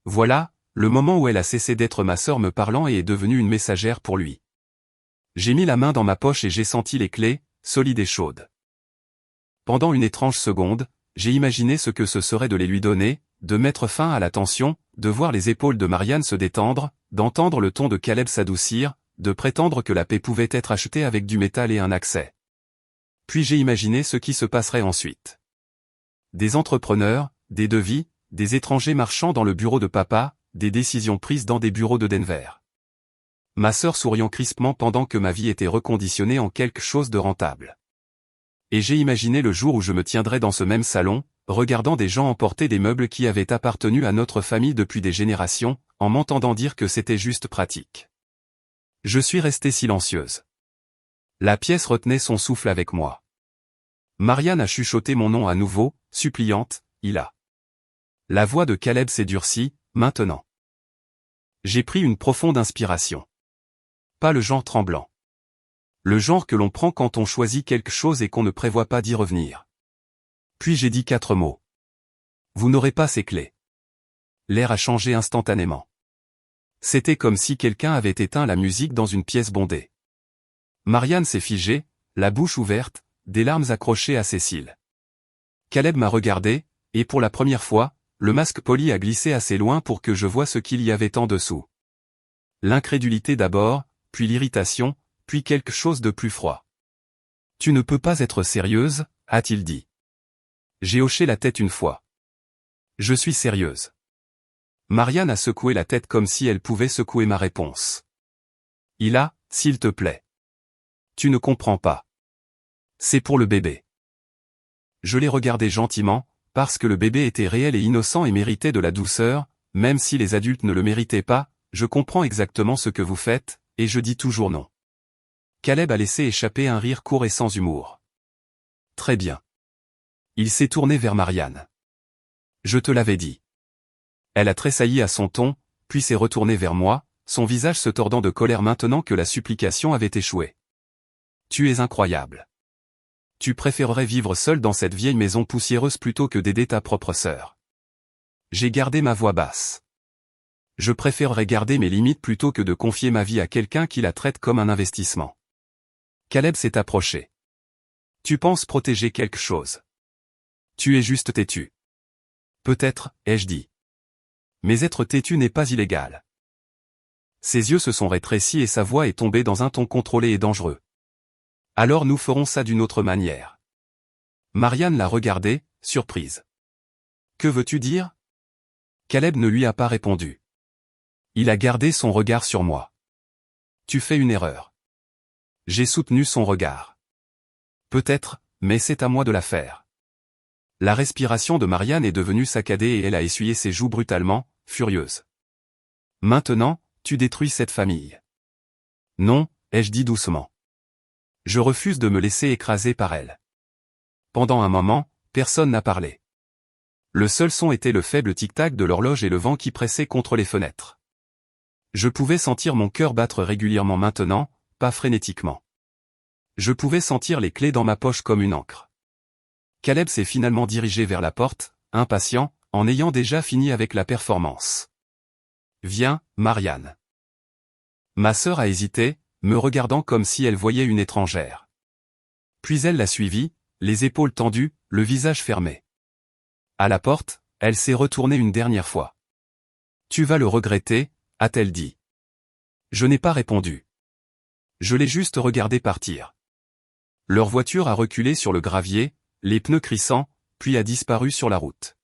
Voilà, le moment où elle a cessé d'être ma sœur me parlant et est devenue une messagère pour lui. J'ai mis la main dans ma poche et j'ai senti les clés, solides et chaudes. Pendant une étrange seconde, j'ai imaginé ce que ce serait de les lui donner, de mettre fin à la tension, de voir les épaules de Marianne se détendre, d'entendre le ton de Caleb s'adoucir, de prétendre que la paix pouvait être achetée avec du métal et un accès. Puis j'ai imaginé ce qui se passerait ensuite. Des entrepreneurs, des devis, des étrangers marchant dans le bureau de papa, des décisions prises dans des bureaux de Denver. Ma sœur souriant crispement pendant que ma vie était reconditionnée en quelque chose de rentable. Et j'ai imaginé le jour où je me tiendrais dans ce même salon, regardant des gens emporter des meubles qui avaient appartenu à notre famille depuis des générations, en m'entendant dire que c'était juste pratique. Je suis restée silencieuse. La pièce retenait son souffle avec moi. Marianne a chuchoté mon nom à nouveau, suppliante, Ila. La voix de Caleb s'est durcie, maintenant. J'ai pris une profonde inspiration. Pas le genre tremblant. Le genre que l'on prend quand on choisit quelque chose et qu'on ne prévoit pas d'y revenir. Puis j'ai dit 4 mots. Vous n'aurez pas ces clés. L'air a changé instantanément. C'était comme si quelqu'un avait éteint la musique dans une pièce bondée. Marianne s'est figée, la bouche ouverte, des larmes accrochées à ses cils. Caleb m'a regardé, et pour la première fois, le masque poli a glissé assez loin pour que je voie ce qu'il y avait en dessous. L'incrédulité d'abord, puis l'irritation, puis quelque chose de plus froid. Tu ne peux pas être sérieuse, a-t-il dit. J'ai hoché la tête une fois. Je suis sérieuse. Marianne a secoué la tête comme si elle pouvait secouer ma réponse. Ila, s'il te plaît. Tu ne comprends pas. C'est pour le bébé. Je l'ai regardé gentiment, parce que le bébé était réel et innocent et méritait de la douceur, même si les adultes ne le méritaient pas, je comprends exactement ce que vous faites, et je dis toujours non. Caleb a laissé échapper un rire court et sans humour. Très bien. Il s'est tourné vers Marianne. Je te l'avais dit. Elle a tressailli à son ton, puis s'est retournée vers moi, son visage se tordant de colère maintenant que la supplication avait échoué. Tu es incroyable. Tu préférerais vivre seul dans cette vieille maison poussiéreuse plutôt que d'aider ta propre sœur. J'ai gardé ma voix basse. Je préférerais garder mes limites plutôt que de confier ma vie à quelqu'un qui la traite comme un investissement. Caleb s'est approché. Tu penses protéger quelque chose. Tu es juste têtu. Peut-être, ai-je dit. Mais être têtu n'est pas illégal. Ses yeux se sont rétrécis et sa voix est tombée dans un ton contrôlé et dangereux. Alors nous ferons ça d'une autre manière. Marianne l'a regardé, surprise. Que veux-tu dire? Caleb ne lui a pas répondu. Il a gardé son regard sur moi. Tu fais une erreur. J'ai soutenu son regard. Peut-être, mais c'est à moi de la faire. La respiration de Marianne est devenue saccadée et elle a essuyé ses joues brutalement, furieuse. Maintenant, tu détruis cette famille. Non, ai-je dit doucement. Je refuse de me laisser écraser par elle. Pendant un moment, personne n'a parlé. Le seul son était le faible tic-tac de l'horloge et le vent qui pressait contre les fenêtres. Je pouvais sentir mon cœur battre régulièrement maintenant, pas frénétiquement. Je pouvais sentir les clés dans ma poche comme une encre. Caleb s'est finalement dirigé vers la porte, impatient, en ayant déjà fini avec la performance. Viens, Marianne. Ma sœur a hésité, me regardant comme si elle voyait une étrangère. Puis elle l'a suivi, les épaules tendues, le visage fermé. À la porte, elle s'est retournée une dernière fois. « Tu vas le regretter », a-t-elle dit. Je n'ai pas répondu. Je l'ai juste regardé partir. Leur voiture a reculé sur le gravier, les pneus crissant, puis a disparu sur la route.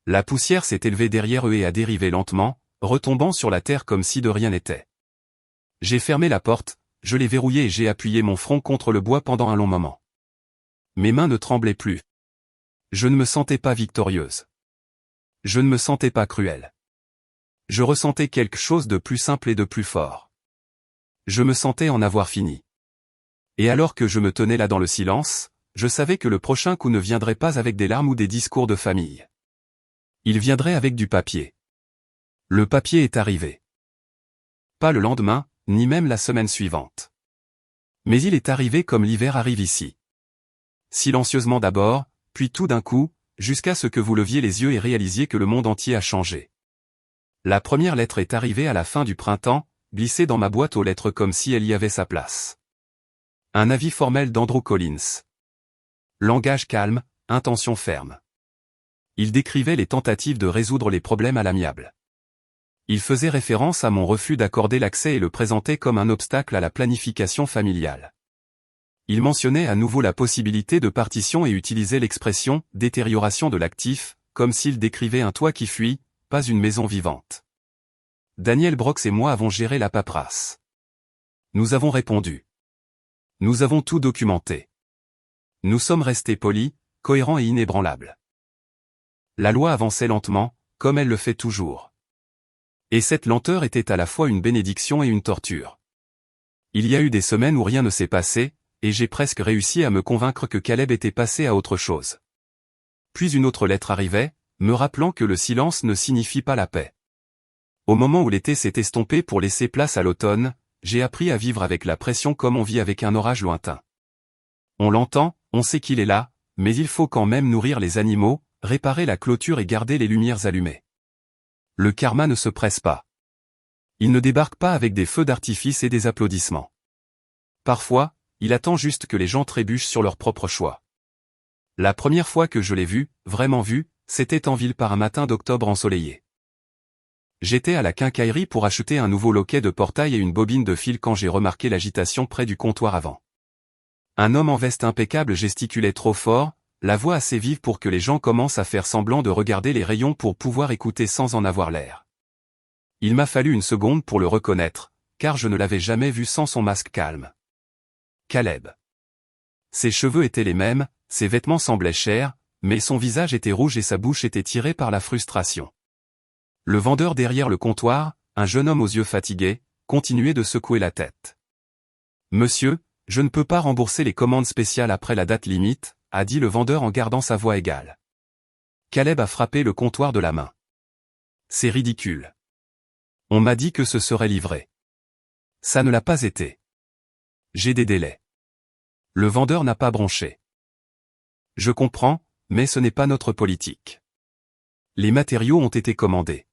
La poussière s'est élevée derrière eux et a dérivé lentement, retombant sur la terre comme si de rien n'était. J'ai fermé la porte, je l'ai verrouillée et j'ai appuyé mon front contre le bois pendant un long moment. Mes mains ne tremblaient plus. Je ne me sentais pas victorieuse. Je ne me sentais pas cruelle. Je ressentais quelque chose de plus simple et de plus fort. Je me sentais en avoir fini. Et alors que je me tenais là dans le silence, je savais que le prochain coup ne viendrait pas avec des larmes ou des discours de famille. Il viendrait avec du papier. Le papier est arrivé. Pas le lendemain, ni même la semaine suivante. Mais il est arrivé comme l'hiver arrive ici. Silencieusement d'abord, puis tout d'un coup, jusqu'à ce que vous leviez les yeux et réalisiez que le monde entier a changé. La première lettre est arrivée à la fin du printemps, glissée dans ma boîte aux lettres comme si elle y avait sa place. Un avis formel d'Andrew Collins. Langage calme, intention ferme. Il décrivait les tentatives de résoudre les problèmes à l'amiable. Il faisait référence à mon refus d'accorder l'accès et le présentait comme un obstacle à la planification familiale. Il mentionnait à nouveau la possibilité de partition et utilisait l'expression « détérioration de l'actif », comme s'il décrivait un toit qui fuit, pas une maison vivante. Daniel Brox et moi avons géré la paperasse. Nous avons répondu. Nous avons tout documenté. Nous sommes restés polis, cohérents et inébranlables. La loi avançait lentement, comme elle le fait toujours. Et cette lenteur était à la fois une bénédiction et une torture. Il y a eu des semaines où rien ne s'est passé, et j'ai presque réussi à me convaincre que Caleb était passé à autre chose. Puis une autre lettre arrivait, me rappelant que le silence ne signifie pas la paix. Au moment où l'été s'est estompé pour laisser place à l'automne, j'ai appris à vivre avec la pression comme on vit avec un orage lointain. On l'entend, on sait qu'il est là, mais il faut quand même nourrir les animaux, réparer la clôture et garder les lumières allumées. Le karma ne se presse pas. Il ne débarque pas avec des feux d'artifice et des applaudissements. Parfois, il attend juste que les gens trébuchent sur leur propre choix. La première fois que je l'ai vu, vraiment vu, c'était en ville par un matin d'octobre ensoleillé. J'étais à la quincaillerie pour acheter un nouveau loquet de portail et une bobine de fil quand j'ai remarqué l'agitation près du comptoir avant. Un homme en veste impeccable gesticulait trop fort, la voix assez vive pour que les gens commencent à faire semblant de regarder les rayons pour pouvoir écouter sans en avoir l'air. Il m'a fallu une seconde pour le reconnaître, car je ne l'avais jamais vu sans son masque calme. Caleb. Ses cheveux étaient les mêmes, ses vêtements semblaient chers, mais son visage était rouge et sa bouche était tirée par la frustration. Le vendeur derrière le comptoir, un jeune homme aux yeux fatigués, continuait de secouer la tête. « Monsieur, je ne peux pas rembourser les commandes spéciales après la date limite », a dit le vendeur en gardant sa voix égale. Caleb a frappé le comptoir de la main. « C'est ridicule. On m'a dit que ce serait livré. Ça ne l'a pas été. J'ai des délais. » Le vendeur n'a pas bronché. « Je comprends, mais ce n'est pas notre politique. Les matériaux ont été commandés.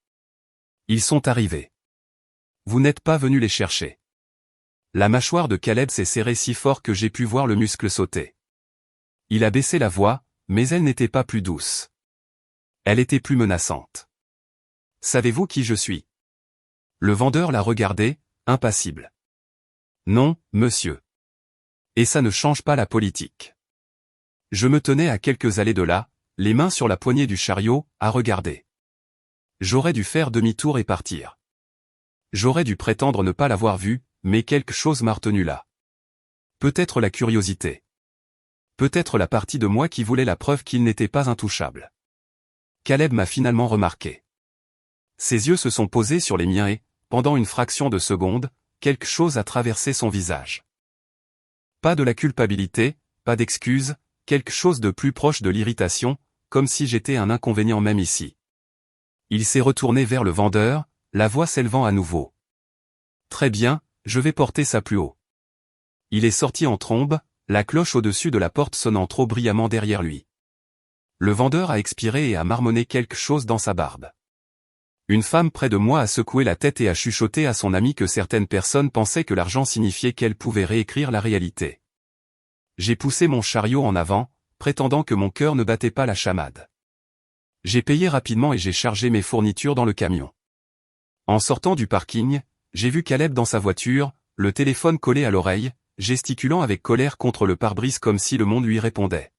Ils sont arrivés. Vous n'êtes pas venu les chercher. » La mâchoire de Caleb s'est serrée si fort que j'ai pu voir le muscle sauter. Il a baissé la voix, mais elle n'était pas plus douce. Elle était plus menaçante. « Savez-vous qui je suis ?» Le vendeur l'a regardé, impassible. « Non, monsieur. Et ça ne change pas la politique. » Je me tenais à quelques allées de là, les mains sur la poignée du chariot, à regarder. J'aurais dû faire demi-tour et partir. J'aurais dû prétendre ne pas l'avoir vu, mais quelque chose m'a retenu là. Peut-être la curiosité. Peut-être la partie de moi qui voulait la preuve qu'il n'était pas intouchable. Caleb m'a finalement remarqué. Ses yeux se sont posés sur les miens et, pendant une fraction de seconde, quelque chose a traversé son visage. Pas de la culpabilité, pas d'excuse, quelque chose de plus proche de l'irritation, comme si j'étais un inconvénient même ici. Il s'est retourné vers le vendeur, la voix s'élevant à nouveau. « Très bien, je vais porter ça plus haut. » Il est sorti en trombe, la cloche au-dessus de la porte sonnant trop brillamment derrière lui. Le vendeur a expiré et a marmonné quelque chose dans sa barbe. Une femme près de moi a secoué la tête et a chuchoté à son ami que certaines personnes pensaient que l'argent signifiait qu'elle pouvait réécrire la réalité. J'ai poussé mon chariot en avant, prétendant que mon cœur ne battait pas la chamade. J'ai payé rapidement et j'ai chargé mes fournitures dans le camion. En sortant du parking, j'ai vu Caleb dans sa voiture, le téléphone collé à l'oreille, gesticulant avec colère contre le pare-brise comme si le monde lui répondait.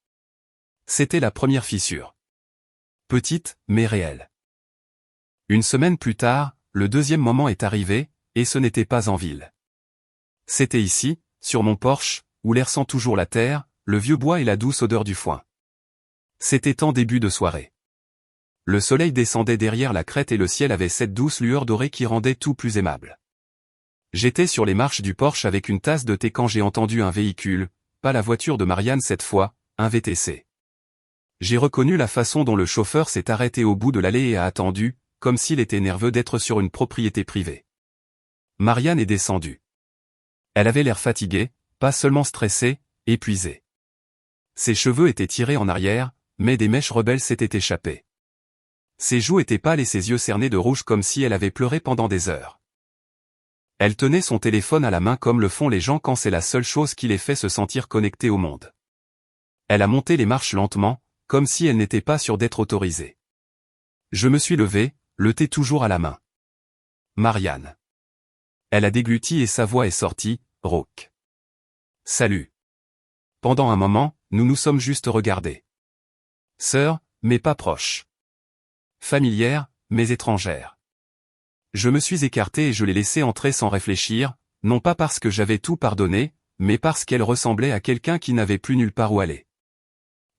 C'était la première fissure. Petite, mais réelle. Une semaine plus tard, le deuxième moment est arrivé, et ce n'était pas en ville. C'était ici, sur mon porche, où l'air sent toujours la terre, le vieux bois et la douce odeur du foin. C'était en début de soirée. Le soleil descendait derrière la crête et le ciel avait cette douce lueur dorée qui rendait tout plus aimable. J'étais sur les marches du porche avec une tasse de thé quand j'ai entendu un véhicule, pas la voiture de Marianne cette fois, un VTC. J'ai reconnu la façon dont le chauffeur s'est arrêté au bout de l'allée et a attendu, comme s'il était nerveux d'être sur une propriété privée. Marianne est descendue. Elle avait l'air fatiguée, pas seulement stressée, épuisée. Ses cheveux étaient tirés en arrière, mais des mèches rebelles s'étaient échappées. Ses joues étaient pâles et ses yeux cernés de rouge comme si elle avait pleuré pendant des heures. Elle tenait son téléphone à la main comme le font les gens quand c'est la seule chose qui les fait se sentir connectés au monde. Elle a monté les marches lentement, comme si elle n'était pas sûre d'être autorisée. Je me suis levé, le thé toujours à la main. Marianne. Elle a dégluti et sa voix est sortie, rauque. Salut. Pendant un moment, nous nous sommes juste regardés. Sœur, mais pas proche. Familière, mais étrangère. Je me suis écarté et je l'ai laissée entrer sans réfléchir, non pas parce que j'avais tout pardonné, mais parce qu'elle ressemblait à quelqu'un qui n'avait plus nulle part où aller.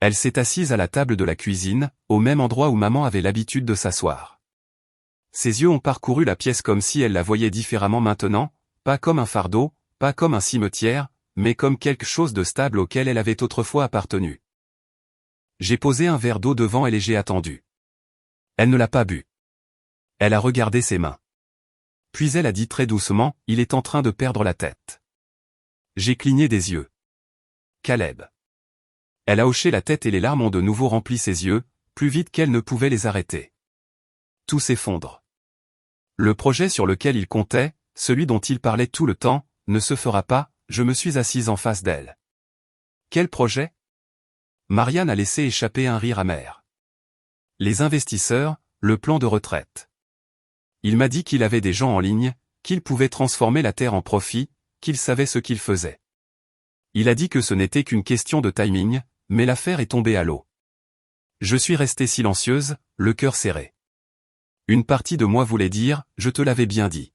Elle s'est assise à la table de la cuisine, au même endroit où maman avait l'habitude de s'asseoir. Ses yeux ont parcouru la pièce comme si elle la voyait différemment maintenant, pas comme un fardeau, pas comme un cimetière, mais comme quelque chose de stable auquel elle avait autrefois appartenu. J'ai posé un verre d'eau devant elle et j'ai attendu. Elle ne l'a pas bu. Elle a regardé ses mains. Puis elle a dit très doucement, il est en train de perdre la tête. J'ai cligné des yeux. Caleb. Elle a hoché la tête et les larmes ont de nouveau rempli ses yeux, plus vite qu'elle ne pouvait les arrêter. Tout s'effondre. Le projet sur lequel il comptait, celui dont il parlait tout le temps, ne se fera pas, je me suis assise en face d'elle. Quel projet ? Marianne a laissé échapper un rire amer. Les investisseurs, le plan de retraite. Il m'a dit qu'il avait des gens en ligne, qu'il pouvait transformer la terre en profit, qu'il savait ce qu'il faisait. Il a dit que ce n'était qu'une question de timing, mais l'affaire est tombée à l'eau. Je suis restée silencieuse, le cœur serré. Une partie de moi voulait dire, je te l'avais bien dit.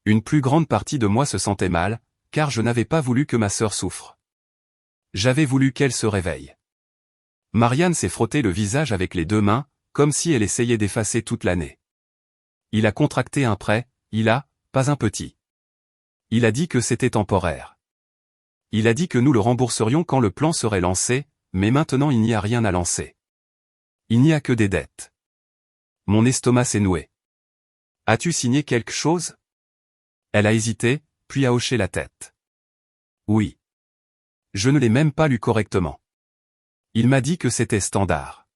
Une plus grande partie de moi se sentait mal, car je n'avais pas voulu que ma sœur souffre. J'avais voulu qu'elle se réveille. Marianne s'est frotté le visage avec les deux mains, comme si elle essayait d'effacer toute l'année. Il a contracté un prêt, pas un petit. Il a dit que c'était temporaire. Il a dit que nous le rembourserions quand le plan serait lancé, mais maintenant il n'y a rien à lancer. Il n'y a que des dettes. Mon estomac s'est noué. As-tu signé quelque chose ? Elle a hésité, puis a hoché la tête. Oui. Je ne l'ai même pas lu correctement. Il m'a dit que c'était standard.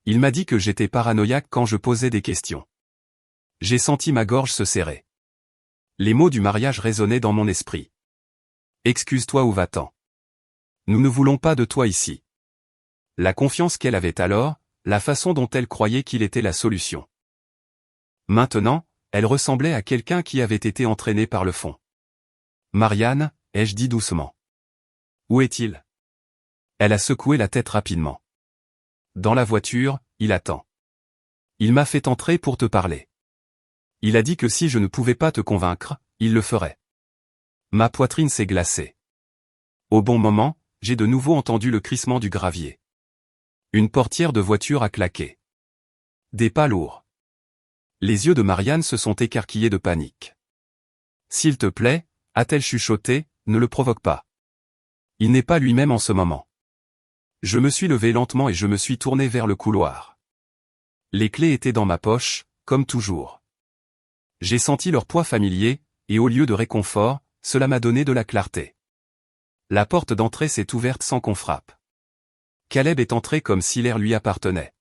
Il m'a dit que j'étais paranoïaque quand je posais des questions. J'ai senti ma gorge se serrer. Les mots du mariage résonnaient dans mon esprit. Excuse-toi ou va-t'en. Nous ne voulons pas de toi ici. La confiance qu'elle avait alors, la façon dont elle croyait qu'il était la solution. Maintenant, elle ressemblait à quelqu'un qui avait été entraîné par le fond. Marianne, ai-je dit doucement. Où est-il ? Elle a secoué la tête rapidement. Dans la voiture, il attend. Il m'a fait entrer pour te parler. Il a dit que si je ne pouvais pas te convaincre, il le ferait. Ma poitrine s'est glacée. Au bon moment, j'ai de nouveau entendu le crissement du gravier. Une portière de voiture a claqué. Des pas lourds. Les yeux de Marianne se sont écarquillés de panique. S'il te plaît, a-t-elle chuchoté, ne le provoque pas. Il n'est pas lui-même en ce moment. Je me suis levé lentement et je me suis tourné vers le couloir. Les clés étaient dans ma poche, comme toujours. J'ai senti leur poids familier, et au lieu de réconfort, cela m'a donné de la clarté. La porte d'entrée s'est ouverte sans qu'on frappe. Caleb est entré comme si l'air lui appartenait.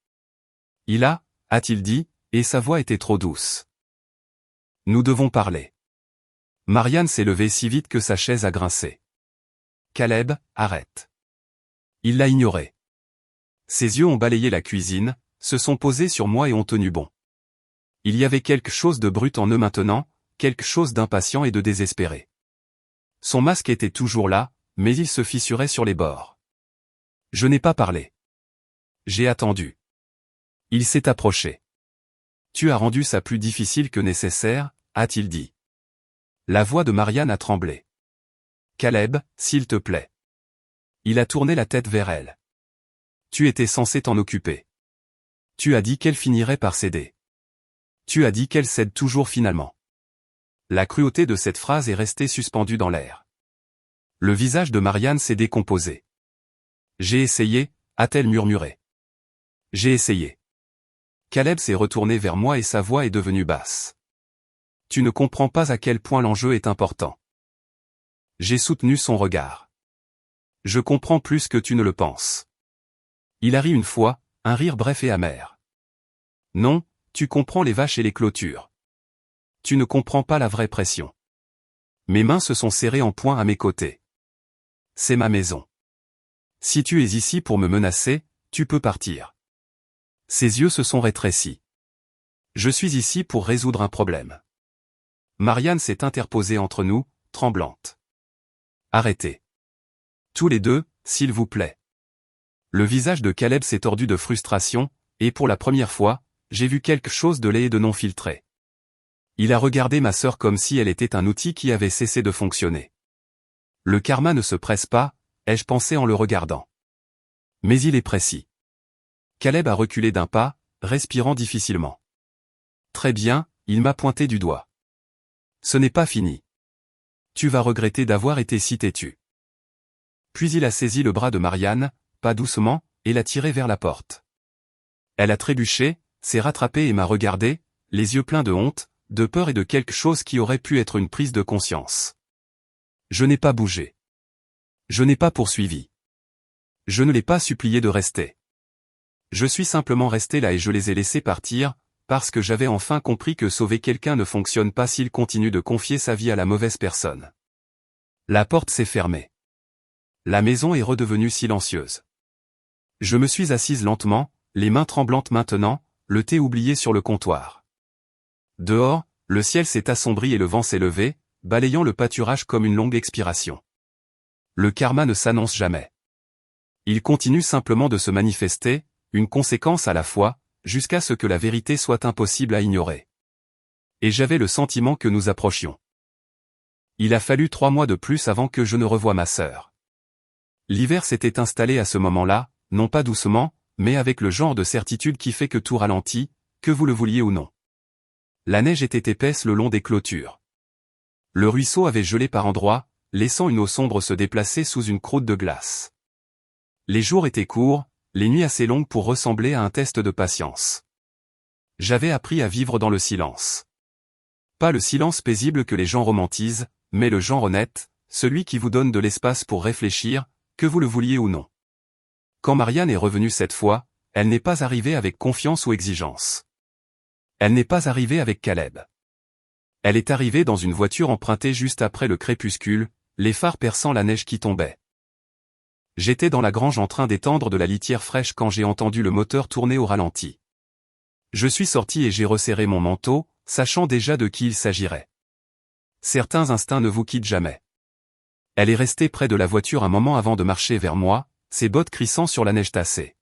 A-t-il dit, et sa voix était trop douce. Nous devons parler. Marianne s'est levée si vite que sa chaise a grincé. Caleb, arrête. Il l'a ignoré. Ses yeux ont balayé la cuisine, se sont posés sur moi et ont tenu bon. Il y avait quelque chose de brut en eux maintenant, quelque chose d'impatient et de désespéré. Son masque était toujours là, mais il se fissurait sur les bords. Je n'ai pas parlé. J'ai attendu. Il s'est approché. Tu as rendu ça plus difficile que nécessaire, a-t-il dit. La voix de Marianne a tremblé. Caleb, s'il te plaît. Il a tourné la tête vers elle. Tu étais censé t'en occuper. Tu as dit qu'elle finirait par céder. Tu as dit qu'elle cède toujours finalement. La cruauté de cette phrase est restée suspendue dans l'air. Le visage de Marianne s'est décomposé. J'ai essayé, a-t-elle murmuré. J'ai essayé. Caleb s'est retourné vers moi et sa voix est devenue basse. Tu ne comprends pas à quel point l'enjeu est important. J'ai soutenu son regard. Je comprends plus que tu ne le penses. Il a ri une fois, un rire bref et amer. Non, tu comprends les vaches et les clôtures. Tu ne comprends pas la vraie pression. Mes mains se sont serrées en poing à mes côtés. C'est ma maison. Si tu es ici pour me menacer, tu peux partir. Ses yeux se sont rétrécis. Je suis ici pour résoudre un problème. Marianne s'est interposée entre nous, tremblante. Arrêtez. Tous les deux, s'il vous plaît. Le visage de Caleb s'est tordu de frustration, et pour la première fois, j'ai vu quelque chose de laid et de non filtré. Il a regardé ma sœur comme si elle était un outil qui avait cessé de fonctionner. Le karma ne se presse pas, ai-je pensé en le regardant. Mais il est précis. Caleb a reculé d'un pas, respirant difficilement. Très bien, il m'a pointé du doigt. Ce n'est pas fini. Tu vas regretter d'avoir été si têtu. Puis il a saisi le bras de Marianne, pas doucement, et l'a tiré vers la porte. Elle a trébuché, s'est rattrapée et m'a regardé, les yeux pleins de honte, de peur et de quelque chose qui aurait pu être une prise de conscience. Je n'ai pas bougé. Je n'ai pas poursuivi. Je ne l'ai pas supplié de rester. Je suis simplement resté là et je les ai laissés partir, parce que j'avais enfin compris que sauver quelqu'un ne fonctionne pas s'il continue de confier sa vie à la mauvaise personne. La porte s'est fermée. La maison est redevenue silencieuse. Je me suis assise lentement, les mains tremblantes maintenant, le thé oublié sur le comptoir. Dehors, le ciel s'est assombri et le vent s'est levé, balayant le pâturage comme une longue expiration. Le karma ne s'annonce jamais. Il continue simplement de se manifester, une conséquence à la fois, jusqu'à ce que la vérité soit impossible à ignorer. Et j'avais le sentiment que nous approchions. Il a fallu 3 mois de plus avant que je ne revoie ma sœur. L'hiver s'était installé à ce moment-là, non pas doucement, mais avec le genre de certitude qui fait que tout ralentit, que vous le vouliez ou non. La neige était épaisse le long des clôtures. Le ruisseau avait gelé par endroits, laissant une eau sombre se déplacer sous une croûte de glace. Les jours étaient courts, les nuits assez longues pour ressembler à un test de patience. J'avais appris à vivre dans le silence. Pas le silence paisible que les gens romantisent, mais le genre honnête, celui qui vous donne de l'espace pour réfléchir, que vous le vouliez ou non. Quand Marianne est revenue cette fois, elle n'est pas arrivée avec confiance ou exigence. Elle n'est pas arrivée avec Caleb. Elle est arrivée dans une voiture empruntée juste après le crépuscule, les phares perçant la neige qui tombait. J'étais dans la grange en train d'étendre de la litière fraîche quand j'ai entendu le moteur tourner au ralenti. Je suis sorti et j'ai resserré mon manteau, sachant déjà de qui il s'agirait. Certains instincts ne vous quittent jamais. Elle est restée près de la voiture un moment avant de marcher vers moi, ses bottes crissant sur la neige tassée.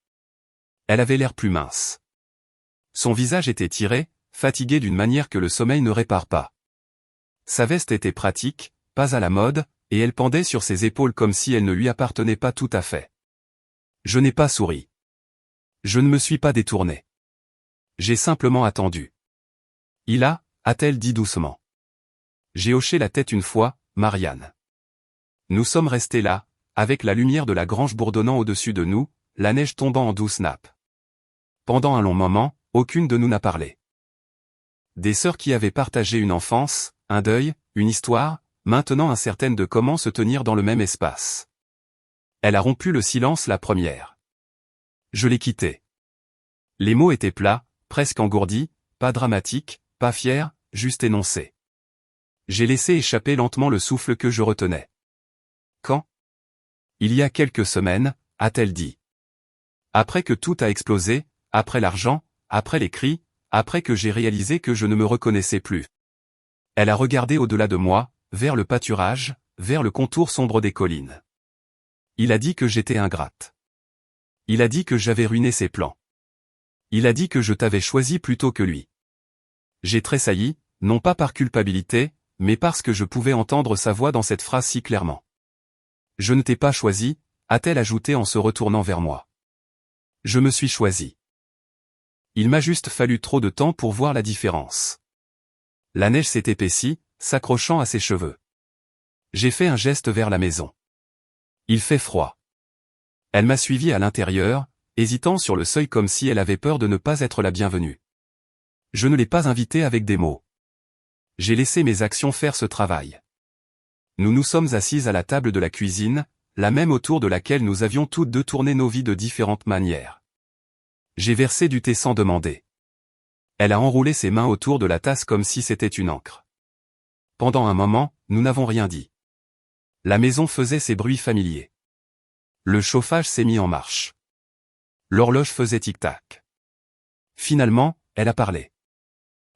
Elle avait l'air plus mince. Son visage était tiré, fatigué d'une manière que le sommeil ne répare pas. Sa veste était pratique, pas à la mode, et elle pendait sur ses épaules comme si elle ne lui appartenait pas tout à fait. Je n'ai pas souri. Je ne me suis pas détourné. J'ai simplement attendu. Il a-t-elle dit doucement. J'ai hoché la tête une fois, Marianne. Nous sommes restés là, avec la lumière de la grange bourdonnant au-dessus de nous, la neige tombant en douces nappes. Pendant un long moment, aucune de nous n'a parlé. Des sœurs qui avaient partagé une enfance, un deuil, une histoire, maintenant incertaines de comment se tenir dans le même espace. Elle a rompu le silence la première. Je l'ai quittée. Les mots étaient plats, presque engourdis, pas dramatiques, pas fiers, juste énoncés. J'ai laissé échapper lentement le souffle que je retenais. Quand Il y a quelques semaines, a-t-elle dit. Après que tout a explosé, après l'argent, après les cris, après que j'ai réalisé que je ne me reconnaissais plus. Elle a regardé au-delà de moi, vers le pâturage, vers le contour sombre des collines. Il a dit que j'étais ingrate. Il a dit que j'avais ruiné ses plans. Il a dit que je t'avais choisi plutôt que lui. J'ai tressailli, non pas par culpabilité, mais parce que je pouvais entendre sa voix dans cette phrase si clairement. Je ne t'ai pas choisi, a-t-elle ajouté en se retournant vers moi. Je me suis choisi. Il m'a juste fallu trop de temps pour voir la différence. La neige s'est épaissie, s'accrochant à ses cheveux. J'ai fait un geste vers la maison. Il fait froid. Elle m'a suivi à l'intérieur, hésitant sur le seuil comme si elle avait peur de ne pas être la bienvenue. Je ne l'ai pas invitée avec des mots. J'ai laissé mes actions faire ce travail. Nous nous sommes assises à la table de la cuisine, la même autour de laquelle nous avions toutes deux tourné nos vies de différentes manières. J'ai versé du thé sans demander. Elle a enroulé ses mains autour de la tasse comme si c'était une encre. Pendant un moment, nous n'avons rien dit. La maison faisait ses bruits familiers. Le chauffage s'est mis en marche. L'horloge faisait tic-tac. Finalement, elle a parlé.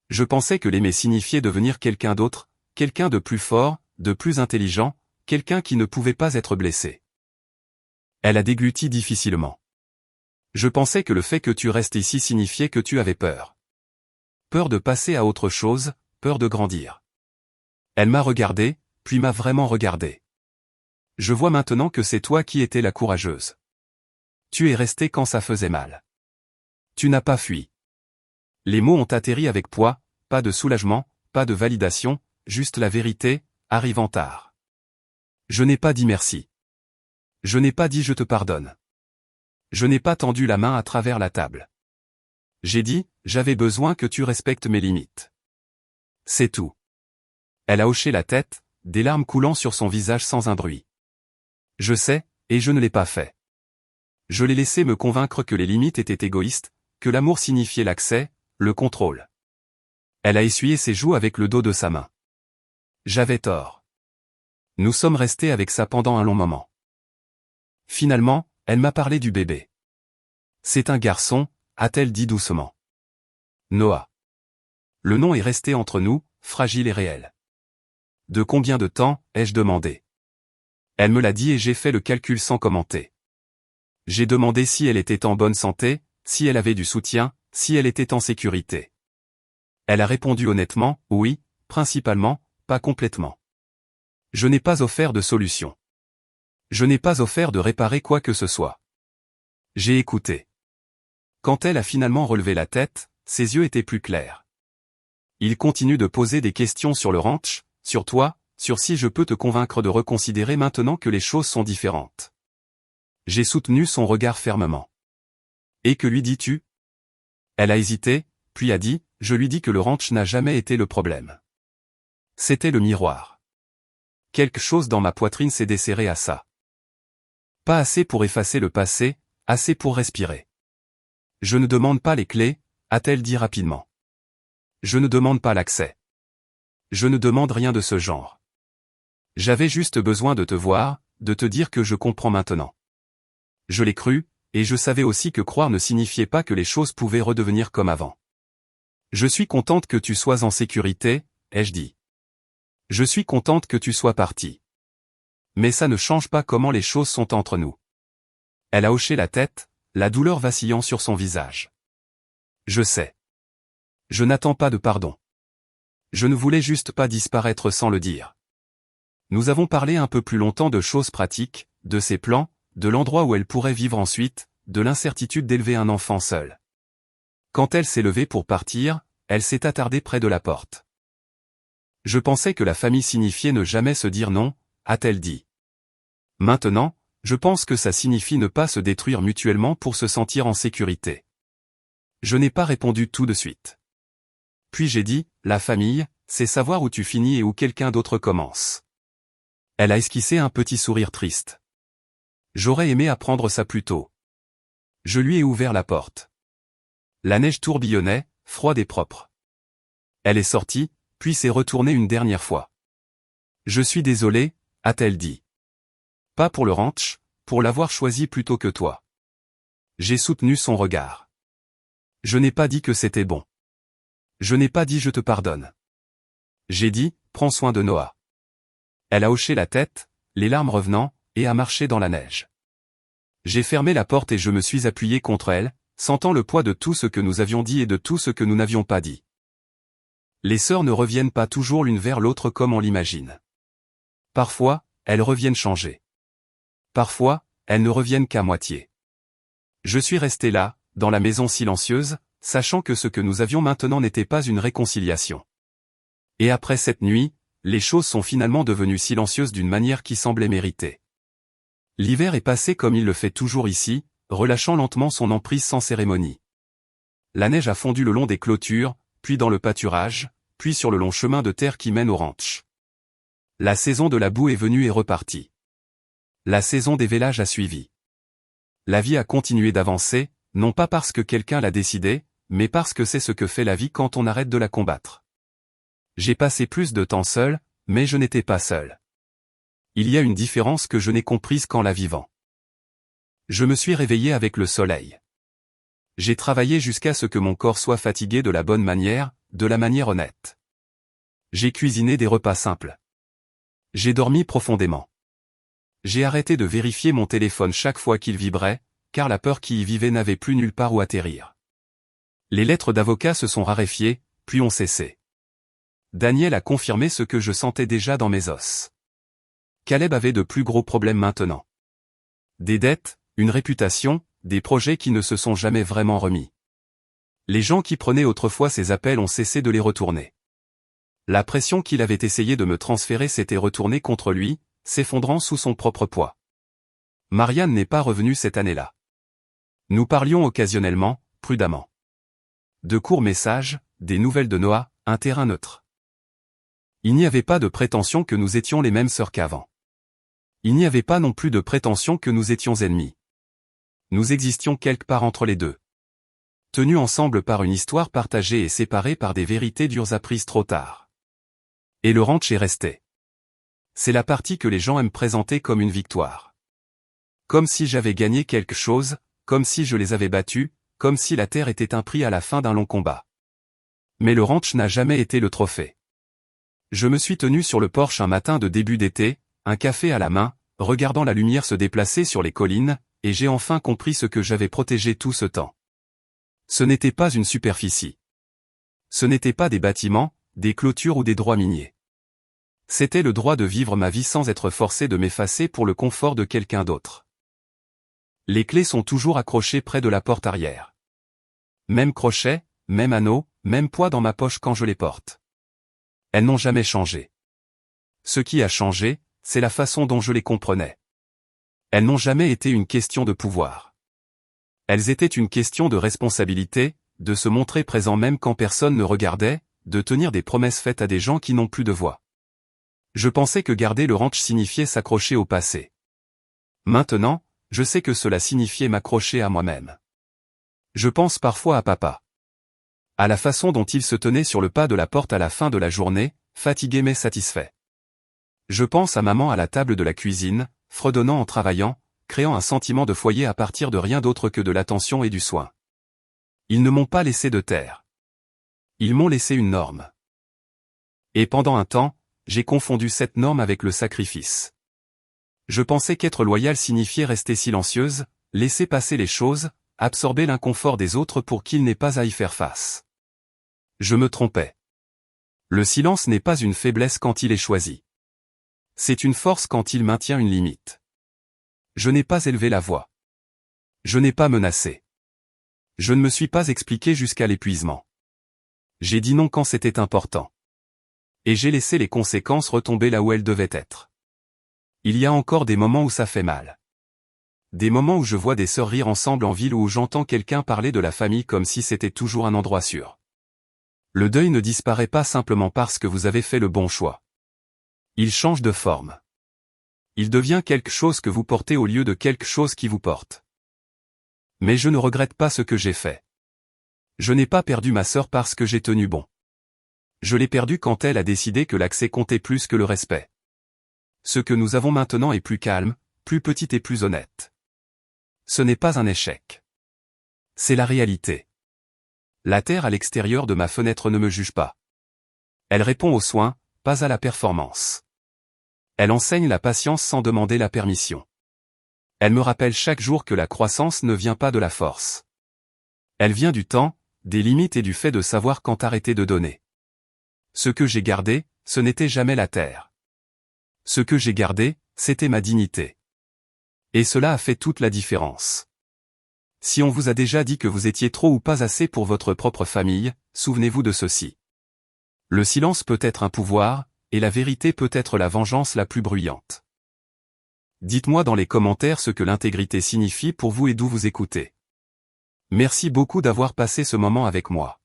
Je pensais que l'aimer signifiait devenir quelqu'un d'autre, quelqu'un de plus fort, de plus intelligent, quelqu'un qui ne pouvait pas être blessé. Elle a dégluti difficilement. Je pensais que le fait que tu restes ici signifiait que tu avais peur. Peur de passer à autre chose, peur de grandir. Elle m'a regardé, puis m'a vraiment regardé. Je vois maintenant que c'est toi qui étais la courageuse. Tu es resté quand ça faisait mal. Tu n'as pas fui. Les mots ont atterri avec poids, pas de soulagement, pas de validation, juste la vérité, arrivant tard. Je n'ai pas dit merci. Je n'ai pas dit je te pardonne. Je n'ai pas tendu la main à travers la table. J'ai dit, j'avais besoin que tu respectes mes limites. C'est tout. Elle a hoché la tête, des larmes coulant sur son visage sans un bruit. Je sais, et je ne l'ai pas fait. Je l'ai laissé me convaincre que les limites étaient égoïstes, que l'amour signifiait l'accès, le contrôle. Elle a essuyé ses joues avec le dos de sa main. J'avais tort. Nous sommes restés avec ça pendant un long moment. Finalement, elle m'a parlé du bébé. C'est un garçon, a-t-elle dit doucement. Noah. Le nom est resté entre nous, fragile et réel. De combien de temps, ai-je demandé. Elle me l'a dit et j'ai fait le calcul sans commenter. J'ai demandé si elle était en bonne santé, si elle avait du soutien, si elle était en sécurité. Elle a répondu honnêtement, oui, principalement, pas complètement. Je n'ai pas offert de solution. Je n'ai pas offert de réparer quoi que ce soit. J'ai écouté. Quand elle a finalement relevé la tête, ses yeux étaient plus clairs. Il continue de poser des questions sur le ranch, sur toi, sur si je peux te convaincre de reconsidérer maintenant que les choses sont différentes. J'ai soutenu son regard fermement. Et que lui dis-tu? Elle a hésité, puis a dit, je lui dis que le ranch n'a jamais été le problème. C'était le miroir. Quelque chose dans ma poitrine s'est desserré à ça. Pas assez pour effacer le passé, assez pour respirer. Je ne demande pas les clés, a-t-elle dit rapidement. Je ne demande pas l'accès. Je ne demande rien de ce genre. J'avais juste besoin de te voir, de te dire que je comprends maintenant. Je l'ai cru, et je savais aussi que croire ne signifiait pas que les choses pouvaient redevenir comme avant. Je suis contente que tu sois en sécurité, ai-je dit. Je suis contente que tu sois parti. Mais ça ne change pas comment les choses sont entre nous. Elle a hoché la tête, la douleur vacillant sur son visage. Je sais. Je n'attends pas de pardon. Je ne voulais juste pas disparaître sans le dire. Nous avons parlé un peu plus longtemps de choses pratiques, de ses plans, de l'endroit où elle pourrait vivre ensuite, de l'incertitude d'élever un enfant seul. Quand elle s'est levée pour partir, elle s'est attardée près de la porte. Je pensais que la famille signifiait ne jamais se dire non, a-t-elle dit. Maintenant, je pense que ça signifie ne pas se détruire mutuellement pour se sentir en sécurité. Je n'ai pas répondu tout de suite. Puis j'ai dit, la famille, c'est savoir où tu finis et où quelqu'un d'autre commence. Elle a esquissé un petit sourire triste. J'aurais aimé apprendre ça plus tôt. Je lui ai ouvert la porte. La neige tourbillonnait, froide et propre. Elle est sortie, puis s'est retournée une dernière fois. Je suis désolée, a-t-elle dit. Pas pour le ranch, pour l'avoir choisi plutôt que toi. J'ai soutenu son regard. Je n'ai pas dit que c'était bon. Je n'ai pas dit je te pardonne. J'ai dit, prends soin de Noah. Elle a hoché la tête, les larmes revenant, et a marché dans la neige. J'ai fermé la porte et je me suis appuyé contre elle, sentant le poids de tout ce que nous avions dit et de tout ce que nous n'avions pas dit. Les sœurs ne reviennent pas toujours l'une vers l'autre comme on l'imagine. Parfois, elles reviennent changées. Parfois, elles ne reviennent qu'à moitié. Je suis resté là, dans la maison silencieuse, sachant que ce que nous avions maintenant n'était pas une réconciliation. Et après cette nuit, les choses sont finalement devenues silencieuses d'une manière qui semblait méritée. L'hiver est passé comme il le fait toujours ici, relâchant lentement son emprise sans cérémonie. La neige a fondu le long des clôtures, puis dans le pâturage, puis sur le long chemin de terre qui mène au ranch. La saison de la boue est venue et repartie. La saison des vélages a suivi. La vie a continué d'avancer, non pas parce que quelqu'un l'a décidé, mais parce que c'est ce que fait la vie quand on arrête de la combattre. J'ai passé plus de temps seul, mais je n'étais pas seul. Il y a une différence que je n'ai comprise qu'en la vivant. Je me suis réveillé avec le soleil. J'ai travaillé jusqu'à ce que mon corps soit fatigué de la bonne manière, de la manière honnête. J'ai cuisiné des repas simples. J'ai dormi profondément. J'ai arrêté de vérifier mon téléphone chaque fois qu'il vibrait, car la peur qui y vivait n'avait plus nulle part où atterrir. Les lettres d'avocat se sont raréfiées, puis ont cessé. Daniel a confirmé ce que je sentais déjà dans mes os. Caleb avait de plus gros problèmes maintenant. Des dettes, une réputation, des projets qui ne se sont jamais vraiment remis. Les gens qui prenaient autrefois ses appels ont cessé de les retourner. La pression qu'il avait essayé de me transférer s'était retournée contre lui, s'effondrant sous son propre poids. Marianne n'est pas revenue cette année-là. Nous parlions occasionnellement, prudemment. De courts messages, des nouvelles de Noah, un terrain neutre. Il n'y avait pas de prétention que nous étions les mêmes sœurs qu'avant. Il n'y avait pas non plus de prétention que nous étions ennemis. Nous existions quelque part entre les deux. Tenus ensemble par une histoire partagée et séparés par des vérités dures apprises trop tard. Et le ranch est resté. C'est la partie que les gens aiment présenter comme une victoire. Comme si j'avais gagné quelque chose, comme si je les avais battus, comme si la terre était un prix à la fin d'un long combat. Mais le ranch n'a jamais été le trophée. Je me suis tenu sur le porche un matin de début d'été, un café à la main, regardant la lumière se déplacer sur les collines, et j'ai enfin compris ce que j'avais protégé tout ce temps. Ce n'était pas une superficie. Ce n'était pas des bâtiments, des clôtures ou des droits miniers. C'était le droit de vivre ma vie sans être forcé de m'effacer pour le confort de quelqu'un d'autre. Les clés sont toujours accrochées près de la porte arrière. Même crochet, même anneau, même poids dans ma poche quand je les porte. Elles n'ont jamais changé. Ce qui a changé, c'est la façon dont je les comprenais. Elles n'ont jamais été une question de pouvoir. Elles étaient une question de responsabilité, de se montrer présent même quand personne ne regardait, de tenir des promesses faites à des gens qui n'ont plus de voix. Je pensais que garder le ranch signifiait s'accrocher au passé. Maintenant, je sais que cela signifiait m'accrocher à moi-même. Je pense parfois à papa. À la façon dont il se tenait sur le pas de la porte à la fin de la journée, fatigué mais satisfait. Je pense à maman à la table de la cuisine, fredonnant en travaillant, créant un sentiment de foyer à partir de rien d'autre que de l'attention et du soin. Ils ne m'ont pas laissé de terre. Ils m'ont laissé une norme. Et pendant un temps, j'ai confondu cette norme avec le sacrifice. Je pensais qu'être loyal signifiait rester silencieuse, laisser passer les choses, absorber l'inconfort des autres pour qu'ils n'aient pas à y faire face. Je me trompais. Le silence n'est pas une faiblesse quand il est choisi. C'est une force quand il maintient une limite. Je n'ai pas élevé la voix. Je n'ai pas menacé. Je ne me suis pas expliqué jusqu'à l'épuisement. J'ai dit non quand c'était important. Et j'ai laissé les conséquences retomber là où elles devaient être. Il y a encore des moments où ça fait mal. Des moments où je vois des sœurs rire ensemble en ville ou où j'entends quelqu'un parler de la famille comme si c'était toujours un endroit sûr. Le deuil ne disparaît pas simplement parce que vous avez fait le bon choix. Il change de forme. Il devient quelque chose que vous portez au lieu de quelque chose qui vous porte. Mais je ne regrette pas ce que j'ai fait. Je n'ai pas perdu ma sœur parce que j'ai tenu bon. Je l'ai perdue quand elle a décidé que l'accès comptait plus que le respect. Ce que nous avons maintenant est plus calme, plus petite et plus honnête. Ce n'est pas un échec. C'est la réalité. La terre à l'extérieur de ma fenêtre ne me juge pas. Elle répond aux soins, pas à la performance. Elle enseigne la patience sans demander la permission. Elle me rappelle chaque jour que la croissance ne vient pas de la force. Elle vient du temps, des limites et du fait de savoir quand arrêter de donner. Ce que j'ai gardé, ce n'était jamais la terre. Ce que j'ai gardé, c'était ma dignité. Et cela a fait toute la différence. Si on vous a déjà dit que vous étiez trop ou pas assez pour votre propre famille, souvenez-vous de ceci. Le silence peut être un pouvoir, et la vérité peut être la vengeance la plus bruyante. Dites-moi dans les commentaires ce que l'intégrité signifie pour vous et d'où vous écoutez. Merci beaucoup d'avoir passé ce moment avec moi.